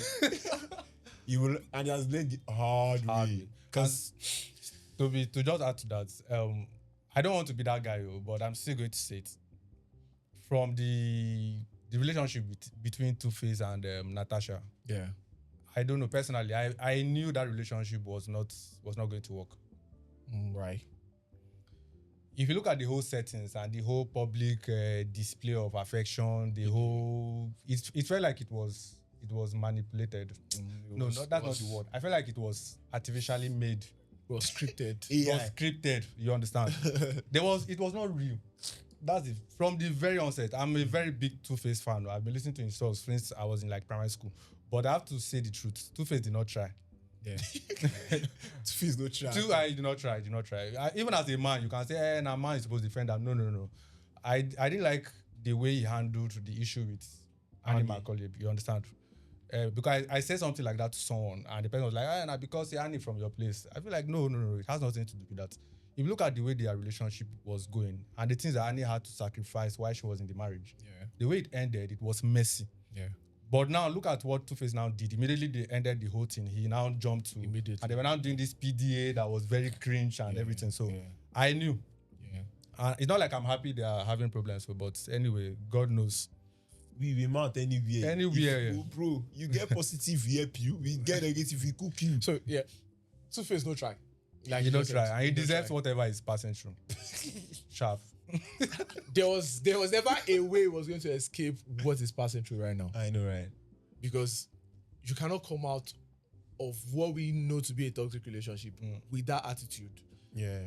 He has learned the hard way. Because to just add to that, I don't want to be that guy, but I'm still going to say it. From the relationship between Two-Face and Natasha. Yeah. I don't know personally. I knew that relationship was not going to work. Right. If you look at the whole settings and the whole public display of affection, it felt like it was manipulated. That's not the word. I felt like it was artificially made. It was scripted. It was scripted. You understand? It was not real. That's it. From the very onset, I'm a very big Two-Face fan. I've been listening to his songs since I was in like primary school. But I have to say the truth. Two-Face did not try. Yeah. Two-Face no try. I did not try. Even as a man, you can say, a man is supposed to defend them. No. I didn't like the way he handled the issue with Annie Macaulay. You understand? Because I said something like that to someone, and the person was like, nah, because Annie from your place. I feel like, no. It has nothing to do with that. If you look at the way their relationship was going, and the things that Annie had to sacrifice while she was in the marriage, the way it ended, it was messy. Yeah. But now look at what Two-Face now did. Immediately they ended the whole thing. He now jumped to Immediately. And they were now doing this PDA that was very cringe and everything. So I knew. Yeah. It's not like I'm happy they are having problems, but anyway, God knows. We mount anywhere. Bro, you get positive, we help you. We get negative, we cook you. So yeah, Two-Face no try. Like you don't try, and he deserves whatever is passing through. Sharp. There was never a way he was going to escape what is passing through right now. I know, right? Because you cannot come out of what we know to be a toxic relationship with that attitude. Yeah.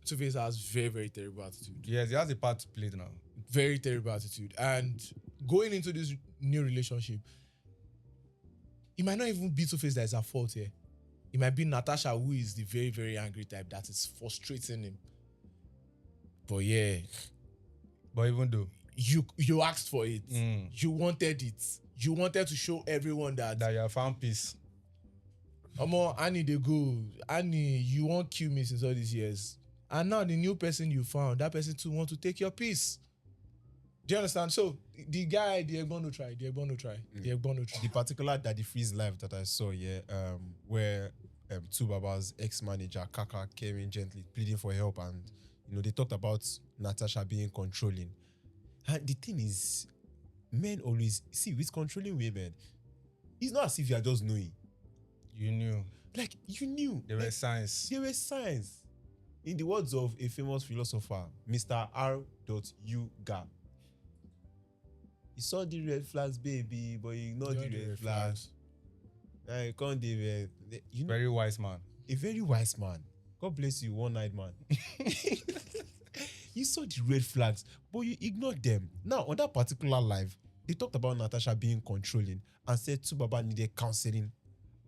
Two-Face has very, very terrible attitude. Yes, he has a part to play now. Very terrible attitude. And going into this new relationship, it might not even be Two-Face that is at fault here. It might be Natasha, who is the very, very angry type that is frustrating him. But yeah, But even though you asked for it. You wanted it. You wanted to show everyone that you have found peace. Annie, they go. Annie, you won't kill me since all these years. And now the new person you found, that person too want to take your peace. Do you understand? So the guy, they're going to try. The particular Daddy Freeze live that I saw, where Two Baba's ex-manager Kaka came in gently pleading for help, and they talked about Natasha being controlling. And the thing is, men always see with controlling women, it's not as if you are just knowing. You knew. Like you knew. There were signs. There were signs. In the words of a famous philosopher, Mr. R. Yuga. You saw the red flags, baby, but you ignored the red flags. You can't do it. Very wise man. A very wise man. God bless you, one-eyed man. You saw the red flags, but you ignored them. Now, on that particular live, they talked about Natasha being controlling and said Tubaba needed counseling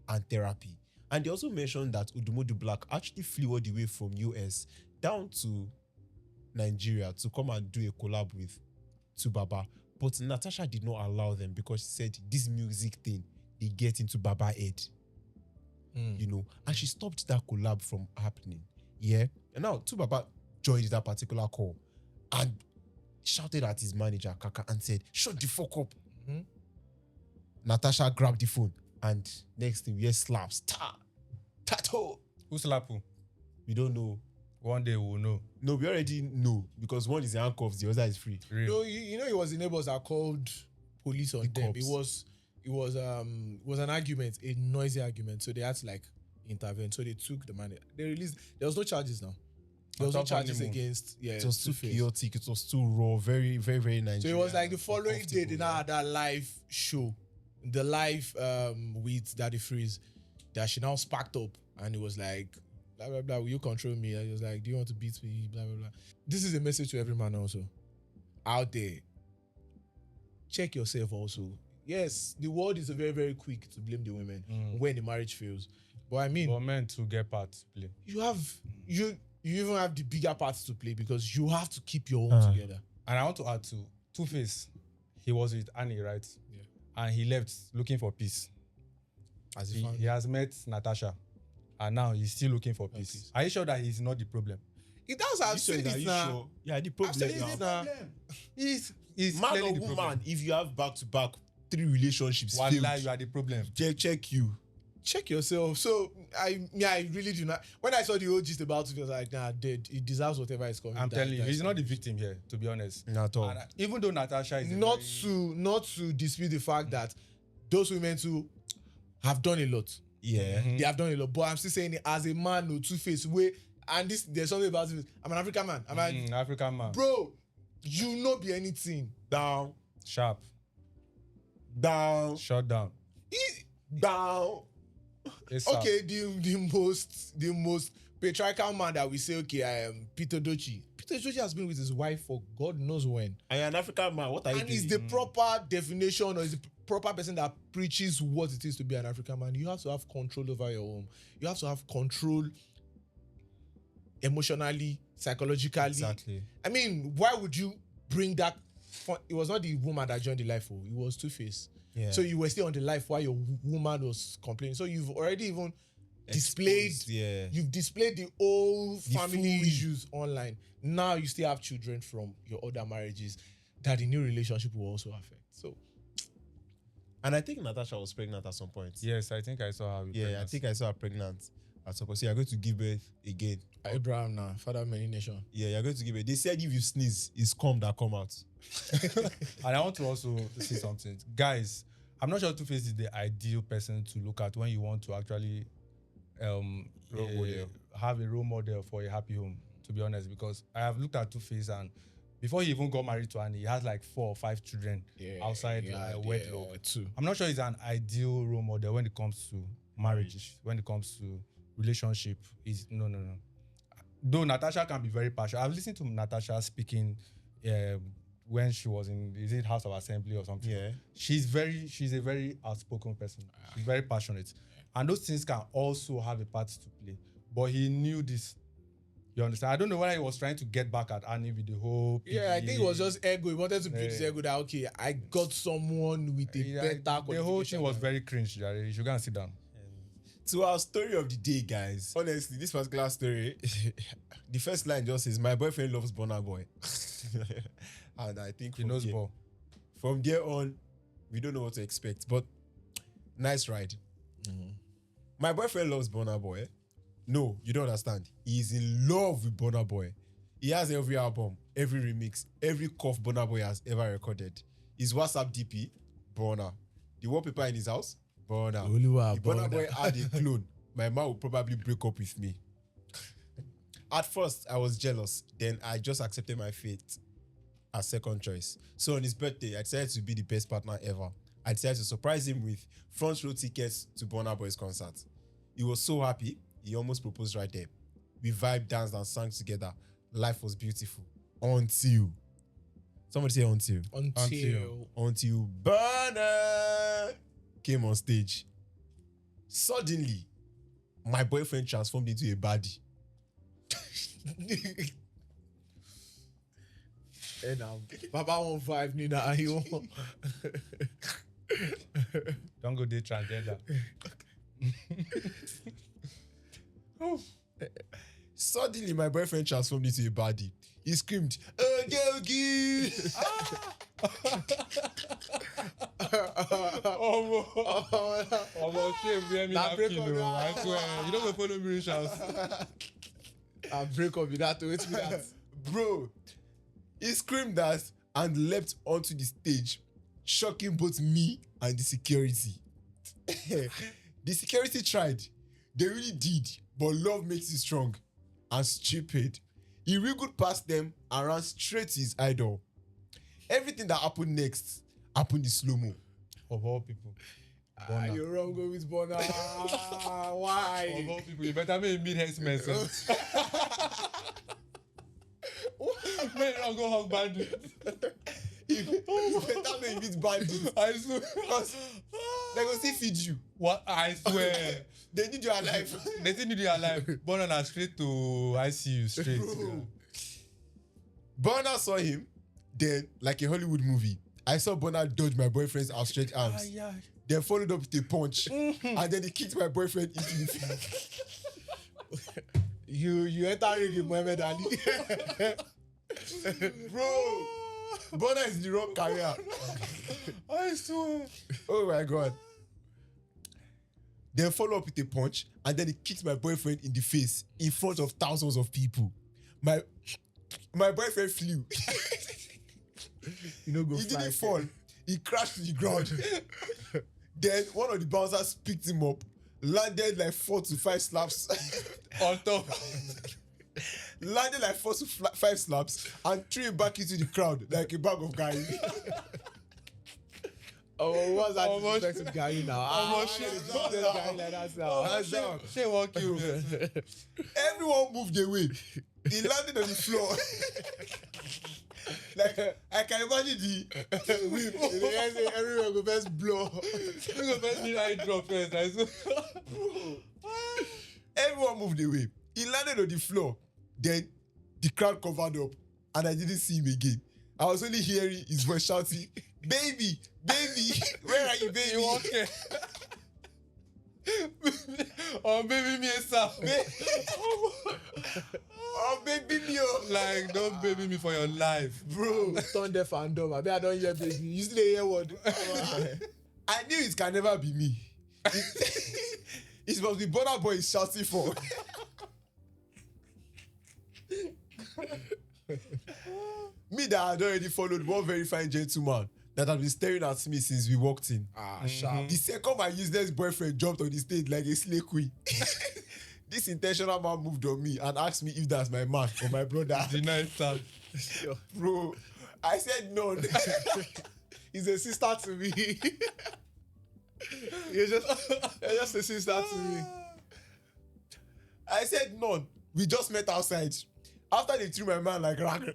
and therapy. And they also mentioned that Udumodu Black actually flew all the way from US down to Nigeria to come and do a collab with Tubaba. But Natasha did not allow them because she said this music thing, they get into Baba head. And she stopped that collab from happening. Yeah. And now Tubaba joined that particular call and shouted at his manager, Kaka, and said, shut the fuck up. Natasha grabbed the phone and next thing we hear slaps. Tato. Who slap who? We don't know. One day we'll know. No, we already know because one is in handcuffs, the other is free. Real. No, it was the neighbors that called police on them. Cops. It was an argument, a noisy argument. So they had to intervene. So they took the money. They released. There was no charges now. There was no charges against. Yeah, it was too chaotic. It was too raw. Very, very, very Nigerian. So it was like the following day they now had that live show, the live with Daddy Freeze, that she now sparked up, and it was like, blah blah blah. Will you control me? And he was like, do you want to beat me? Blah blah blah. This is a message to every man also out there. Check yourself also. Yes, the world is very, very quick to blame the women when the marriage fails. But I mean, for men to get part to play. You even have the bigger part to play because you have to keep your own together. And I want to add to Two-Face. He was with Annie, right? Yeah. And he left looking for peace. As He has met Natasha, and now he's still looking for peace. Are you sure that he's not the problem? It does have said it now. Sure? Yeah, the problem now. He's Man clearly or the woman, problem. if you have back-to-back 3 relationships One failed, lie, you are the problem. check you. Check yourself. So I really do not. When I saw the whole gist about it, I was like, nah, dead. It deserves whatever is coming. I'm telling you, he's not the victim here, to be honest. Not at all. And, even though Natasha is not to dispute the fact that those women too have done a lot. Yeah. They have done a lot. But I'm still saying it as a man, no Two-Face way. And there's something about it. I'm an African man. I'm an African man. bro. You not be anything. Down. Sharp. Shut down. Down. Okay, the most patriarchal man that we say, okay, I am Peter Dochi. Peter Dochi has been with his wife for God knows when. I am an African man. What are you And doing? is the proper definition or is the proper person that preaches what it is to be an African man. You have to have control over your home. You have to have control emotionally, psychologically. Exactly. I mean, why would you bring that? It was not the woman that joined the life, it was Two-Face. Yeah. So you were still on the life while your woman was complaining. So you've already even displayed, you've displayed the whole family issues online. Now you still have children from your other marriages that the new relationship will also affect. So, and I think Natasha was pregnant at some point. Yes, I think I saw her. Yeah, I think I saw her pregnant at some point. So you're going to give birth again. Abraham now, father of many nations. Yeah, you're going to give birth. They said if you sneeze, it's cum that come out. And I want to also say something. Guys, I'm not sure Two-Face is the ideal person to look at when you want to actually have a role model for a happy home, to be honest, because I have looked at Two-Face and before he even got married to Annie, he has like 4 or 5 children outside wedlock. I'm not sure he's an ideal role model when it comes to marriage, when it comes to relationship. No. Though Natasha can be very passionate. I've listened to Natasha speaking when she was in, is it House of Assembly or something? Yeah. She's a very outspoken person. She's very passionate. And those things can also have a part to play. But he knew this. You understand? I don't know whether he was trying to get back at Annie with the whole Yeah, I PDA. think it was just ego. He wanted to build his ego that, okay, I got someone with a better The whole thing was very cringe, Jerry. You should go and sit down. To our story of the day, guys. Honestly, this particular story, the first line just says, "My boyfriend loves Burna Boy," and I think He knows ball. from there on, we don't know what to expect. But nice ride. My boyfriend loves Burna Boy. No, you don't understand. He is in love with Burna Boy. He has every album, every remix, every cough Burna Boy has ever recorded. His WhatsApp DP, Burna. The wallpaper in his house, Burna. If Burna Boy had a clone, my mom would probably break up with me. At first, I was jealous. Then I just accepted my fate as second choice. So on his birthday, I decided to be the best partner ever. I decided to surprise him with front row tickets to Burna Boy's concert. He was so happy, he almost proposed right there. We vibed, danced, and sang together. Life was beautiful. Until. Somebody say until. Until Burna came on stage. Suddenly, my boyfriend transformed into a baddie. And Papa won't vibe me now. He won't. Don't go there transgender. Suddenly, my boyfriend transformed into a baddie. He screamed, "Ogi!" Shame, I swear. You don't go follow me, Richard. I'll break up with that. Wait me that. Bro, he screamed that and leapt onto the stage, shocking both me and the security. The security tried. They really did, but love makes you strong and stupid. He wriggled past them and ran straight to his idol. Everything that happened next happened in slow-mo. Of all people. You're wrong going with Burna. Why? Of all people, you better make me meet Hensman. Man, I'll go hug bandits. You better make it bandits. I swear. Because they're going to feed you. What? I swear. They need you alive. They still need you alive. Burna straight to ICU, straight. Burna saw him, then, like a Hollywood movie, I saw Burna dodge my boyfriend's outstretched arms. Then followed up with a punch. And then he kicked my boyfriend into the face. You entering with Muhammad Ali. Bro, Burna is in the wrong career. I swear. Oh my God. Then follow up with a punch, and then he kicked my boyfriend in the face in front of thousands of people. My boyfriend flew. You know, go He fly. didn't fall. He crashed to the ground. Then one of the bouncers picked him up, landed like 4 to 5 slaps On top. landed like 4 to 5 slaps and threw him back into the crowd like a bag of guy. Oh, what's that disrespectful guy now? shit. Guy like that now. Hands down. She walk you. Everyone moved away. He landed on the floor. Like, I can imagine the whip. Everyone go first blow. You go first need eye drop first. I swear. Everyone moved away. He landed on the floor. Then the crowd covered up, and I didn't see him again. I was only hearing his voice shouting, "Baby, baby, where are you, baby?" You okay? Oh, baby me, sir. Oh, baby, me, oh. Like, don't baby me for your life. Bro, turn deaf and dumb. I bet I don't hear baby. You still hear what? I knew it can never be me. It must be Burna Boy is shouting for. Me that had already followed one very fine gentleman that had been staring at me since we walked in. Sharp. The second my useless boyfriend jumped on the stage like a slay queen, this intentional man moved on me and asked me if that's my man or my brother. Denied that. Bro, I said none. He's a sister to me. You're just a sister to me. I said none. We just met outside. After they threw my man like rag.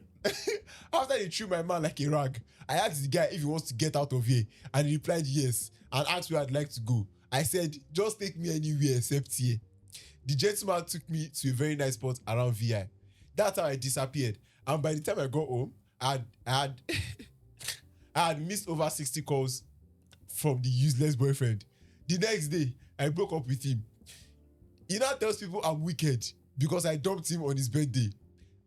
After they threw my man like a rag, I asked the guy if he wants to get out of here, and he replied yes, and asked where I'd like to go. I said, just take me anywhere except here. The gentleman took me to a very nice spot around VI. That's how I disappeared. And by the time I got home, I had missed over 60 calls from the useless boyfriend. The next day, I broke up with him. He now tells people I'm wicked because I dumped him on his birthday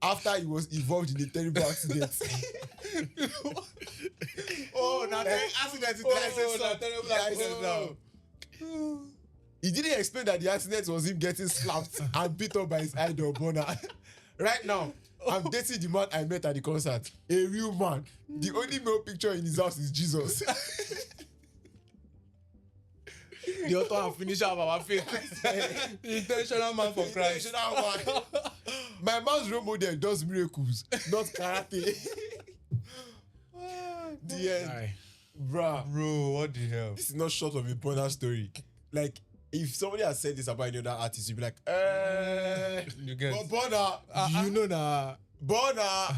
after he was involved in a terrible accident. Oh, now the accident is now. He didn't explain that the accident was him getting slapped and beat up by his idol, Bona. Right now, I'm dating the man I met at the concert. A real man. The only male picture in his house is Jesus. The author and finisher of our faith. Intentional man for Christ. Intentional man. My man's role model does miracles, not karate. The end. Aye. Bruh. Bro, what the hell? This is not short of a Bona story. Like, if somebody has said this about any other artist, you'd be like, You get but Bona, You know now. Bona,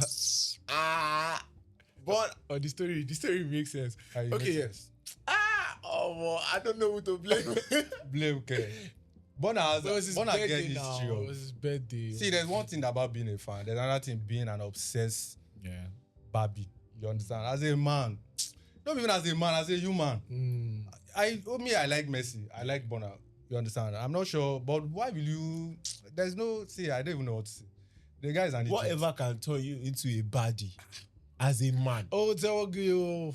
Bona. Oh, the story makes sense. Okay, yes. I don't know who to blame. Blame care. Bona It was his get birthday now. history It of. was his birthday. See, there's one thing about being a fan. There's another thing being an obsessed Barbie. You understand? As a man, not even as a man, as a human. I like Messi. I like Bona. You understand? I'm not sure, but why will you? There's no. See, I don't even know what to say. The guy is an idiot. Whatever can turn you into a baddie as a man. Oh, Deborah. You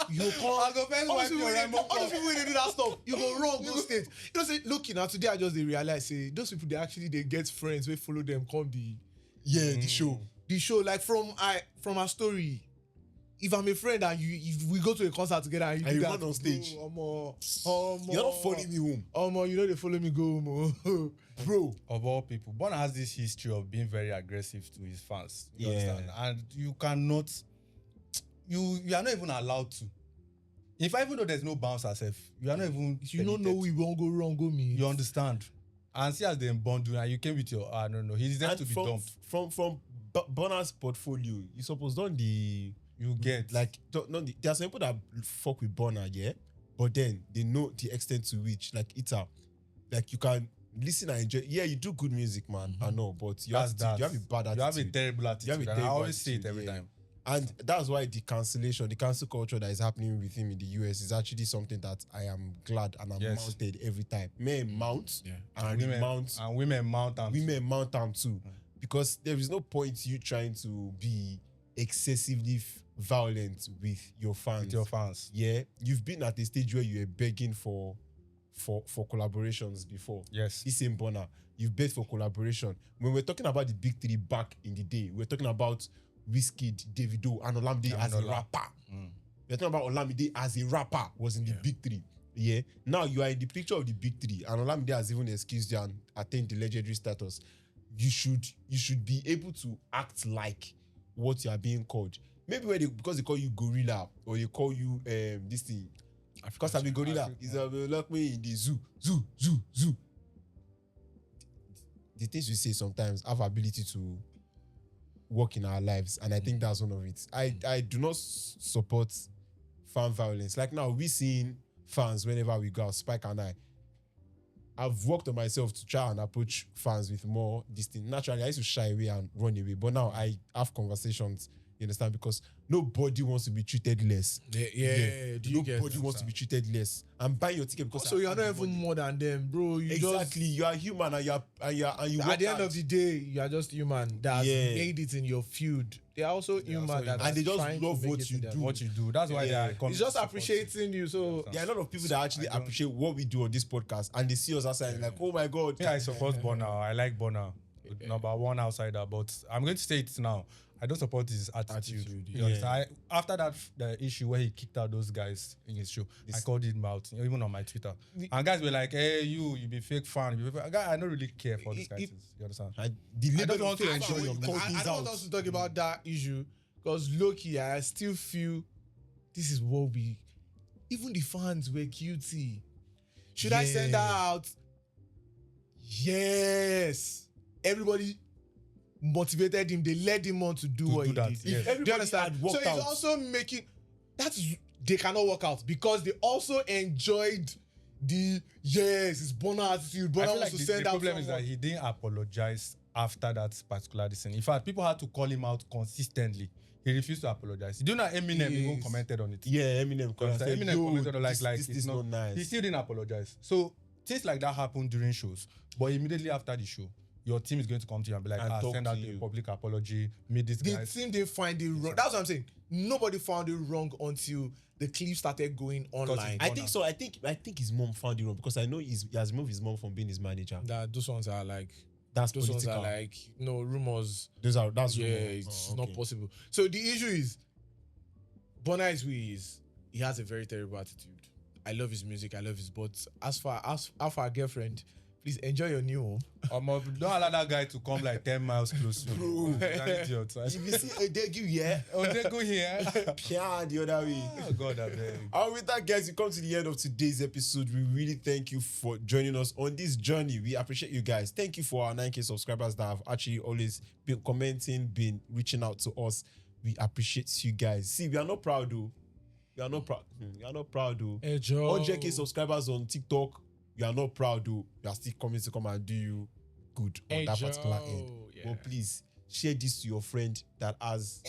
You I go first wipe your Rainbow all Cup. the people wey dey do that stuff, you go wrong, go state. You know, say, look, now today I just dey realize, say, those people, they get friends, we follow them, come the show. The show, like from our story. If I'm a friend and if we go to a concert together and you do that, run on stage, you're you're not following me home. You know they follow me go home. Bro. Of all people, Bona has this history of being very aggressive to his fans. You Yeah. understand? And you cannot, you are not even allowed to. If even though there's no bounce herself, you are not even. You don't know we won't go wrong, go me. You understand? And see as they bundle and you came with your, I don't know, he deserves to be dumped. From Bona's portfolio, you suppose don't the. You get Like, there are some people that fuck with Bona, yeah? But then they know the extent to which, like, it's a, like, you can listen and enjoy. Yeah, you do good music, man. I know, but you have a bad attitude. You have a terrible attitude. And I always say it every time. And that's why the cancel culture that is happening with him in the US is actually something that I am glad and I'm mounted every time. Men mount and women mount them. Women mount them too. Because there is no point you trying to be excessively violent with your fans. Yeah. You've been at a stage where you were begging for collaborations before. Yes. This same Bona, you've begged for collaboration. When we're talking about the big three back in the day, we're talking about Wizkid, Davido, and Olamide as a rapper. We're talking about Olamide as a rapper was in the big three. Yeah. Now you are in the picture of the big three, and Olamide has even excused you and attained the legendary status. You should be able to act like what you are being called. Maybe because they call you gorilla or they call you this thing. Because I'm a gorilla. Is lock me in the zoo. The things we say sometimes have ability to work in our lives, and I think that's one of it. I do not support fan violence. Like now, we seeing fans whenever we go out, Spike and I've worked on myself to try and approach fans with more this thing. Naturally, I used to shy away and run away, but now I have conversations. You understand? Because nobody wants to be treated less. Nobody wants to be treated less. And buy your ticket because so you're not even more than them, bro. You are human and you at the end of the day, you are just human that made it in your field. They are also human and they just love what you do. What you do. That's why they are it's just appreciating you. So there are a lot of people that actually appreciate what we do on this podcast, and they see us outside and like, oh my god. Yeah, I support Bona. I like Bona. Number one outsider, but I'm going to say it now. I don't support his attitude. You understand? After the issue where he kicked out those guys in his show, I called him out, even on my Twitter. And guys were like, "Hey, you be fake fan." Guy, I don't really care for these guys. You understand? I don't want to enjoy your I don't want us to talk about that issue because low-key, I still feel this is what even the fans were guilty. Should I send that out? Yes. Everybody motivated him. They led him on to do what he did. Yes. If everybody had worked so out, he's also making they cannot work out because they also enjoyed the it's Bonner attitude. I Bonner feel wants like to the send out problem is someone. that he didn't apologize after that particular decision. In fact, people had to call him out consistently. He refused to apologize. Do you know Eminem even Yes. commented on it? Yeah, Eminem. Eminem commented on this it's is not nice. He still didn't apologize. So things like that happen during shows. But immediately after the show, your team is going to come to you and be like, And talk send to out you. a public apology, meet this The guy. team didn't find it wrong. That's what I'm saying. Nobody found it wrong until the clip started going online. I think so. I think his mom found it wrong because I know he has moved his mom from being his manager. That those ones are like That's those political. ones are like no rumors. That's Yeah, rumor. it's Oh, not okay. possible. So the issue is, Bonner is who he is. He has a very terrible attitude. I love his music. I love his. But as for our girlfriend, please enjoy your new home. Don't allow that guy to come like 10 miles close to you. He's an idiot. If you see a day give yeah, They go here. Pia the other way. Oh God, I beg. And with that, guys, we come to the end of today's episode. We really thank you for joining us on this journey. We appreciate you guys. Thank you for our 9K subscribers that have actually always been commenting, been reaching out to us. We appreciate you guys. See, we are not proud though. We are not proud. We are not proud though. 100K subscribers on TikTok. We are not proud though. We are still coming to come and do you good on that particular end. Yeah. But please share this to your friend that has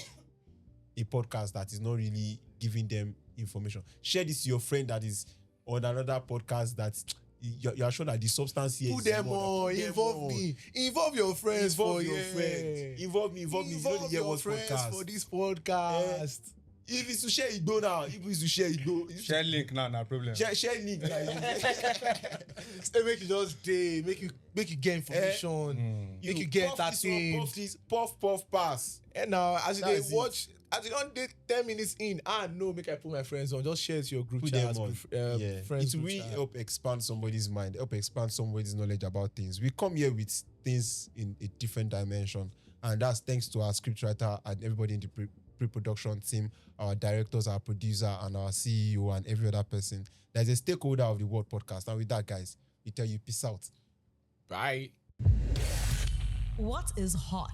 a podcast that is not really giving them information. Share this to your friend that is on another podcast that you are sure that the substance here Put is them more on. than- Involve me. Involve your friends. Involve for your yeah. friends. Involve me. Involve Involve you know the your Year friends podcast. for this podcast. If it's to share Igbo now, if it's to share Igbo, Share link now, no problem. share link. Say make you just day, make you get information, make you get entertained. Puff pass. And now as you dey That's it. watch, as you don't dey 10 minutes in, no, make I put my friends on. Just share it to your group Put chat. them on. Friends It will group really chat. help expand somebody's mind, help expand somebody's knowledge about things. We come here with things in a different dimension, and that's thanks to our scriptwriter and everybody in the pre-production team, our directors, our producer, and our CEO, and every other person. There's a stakeholder of the WHOT podcast. And with that, guys, we tell you peace out. Bye. What is hot?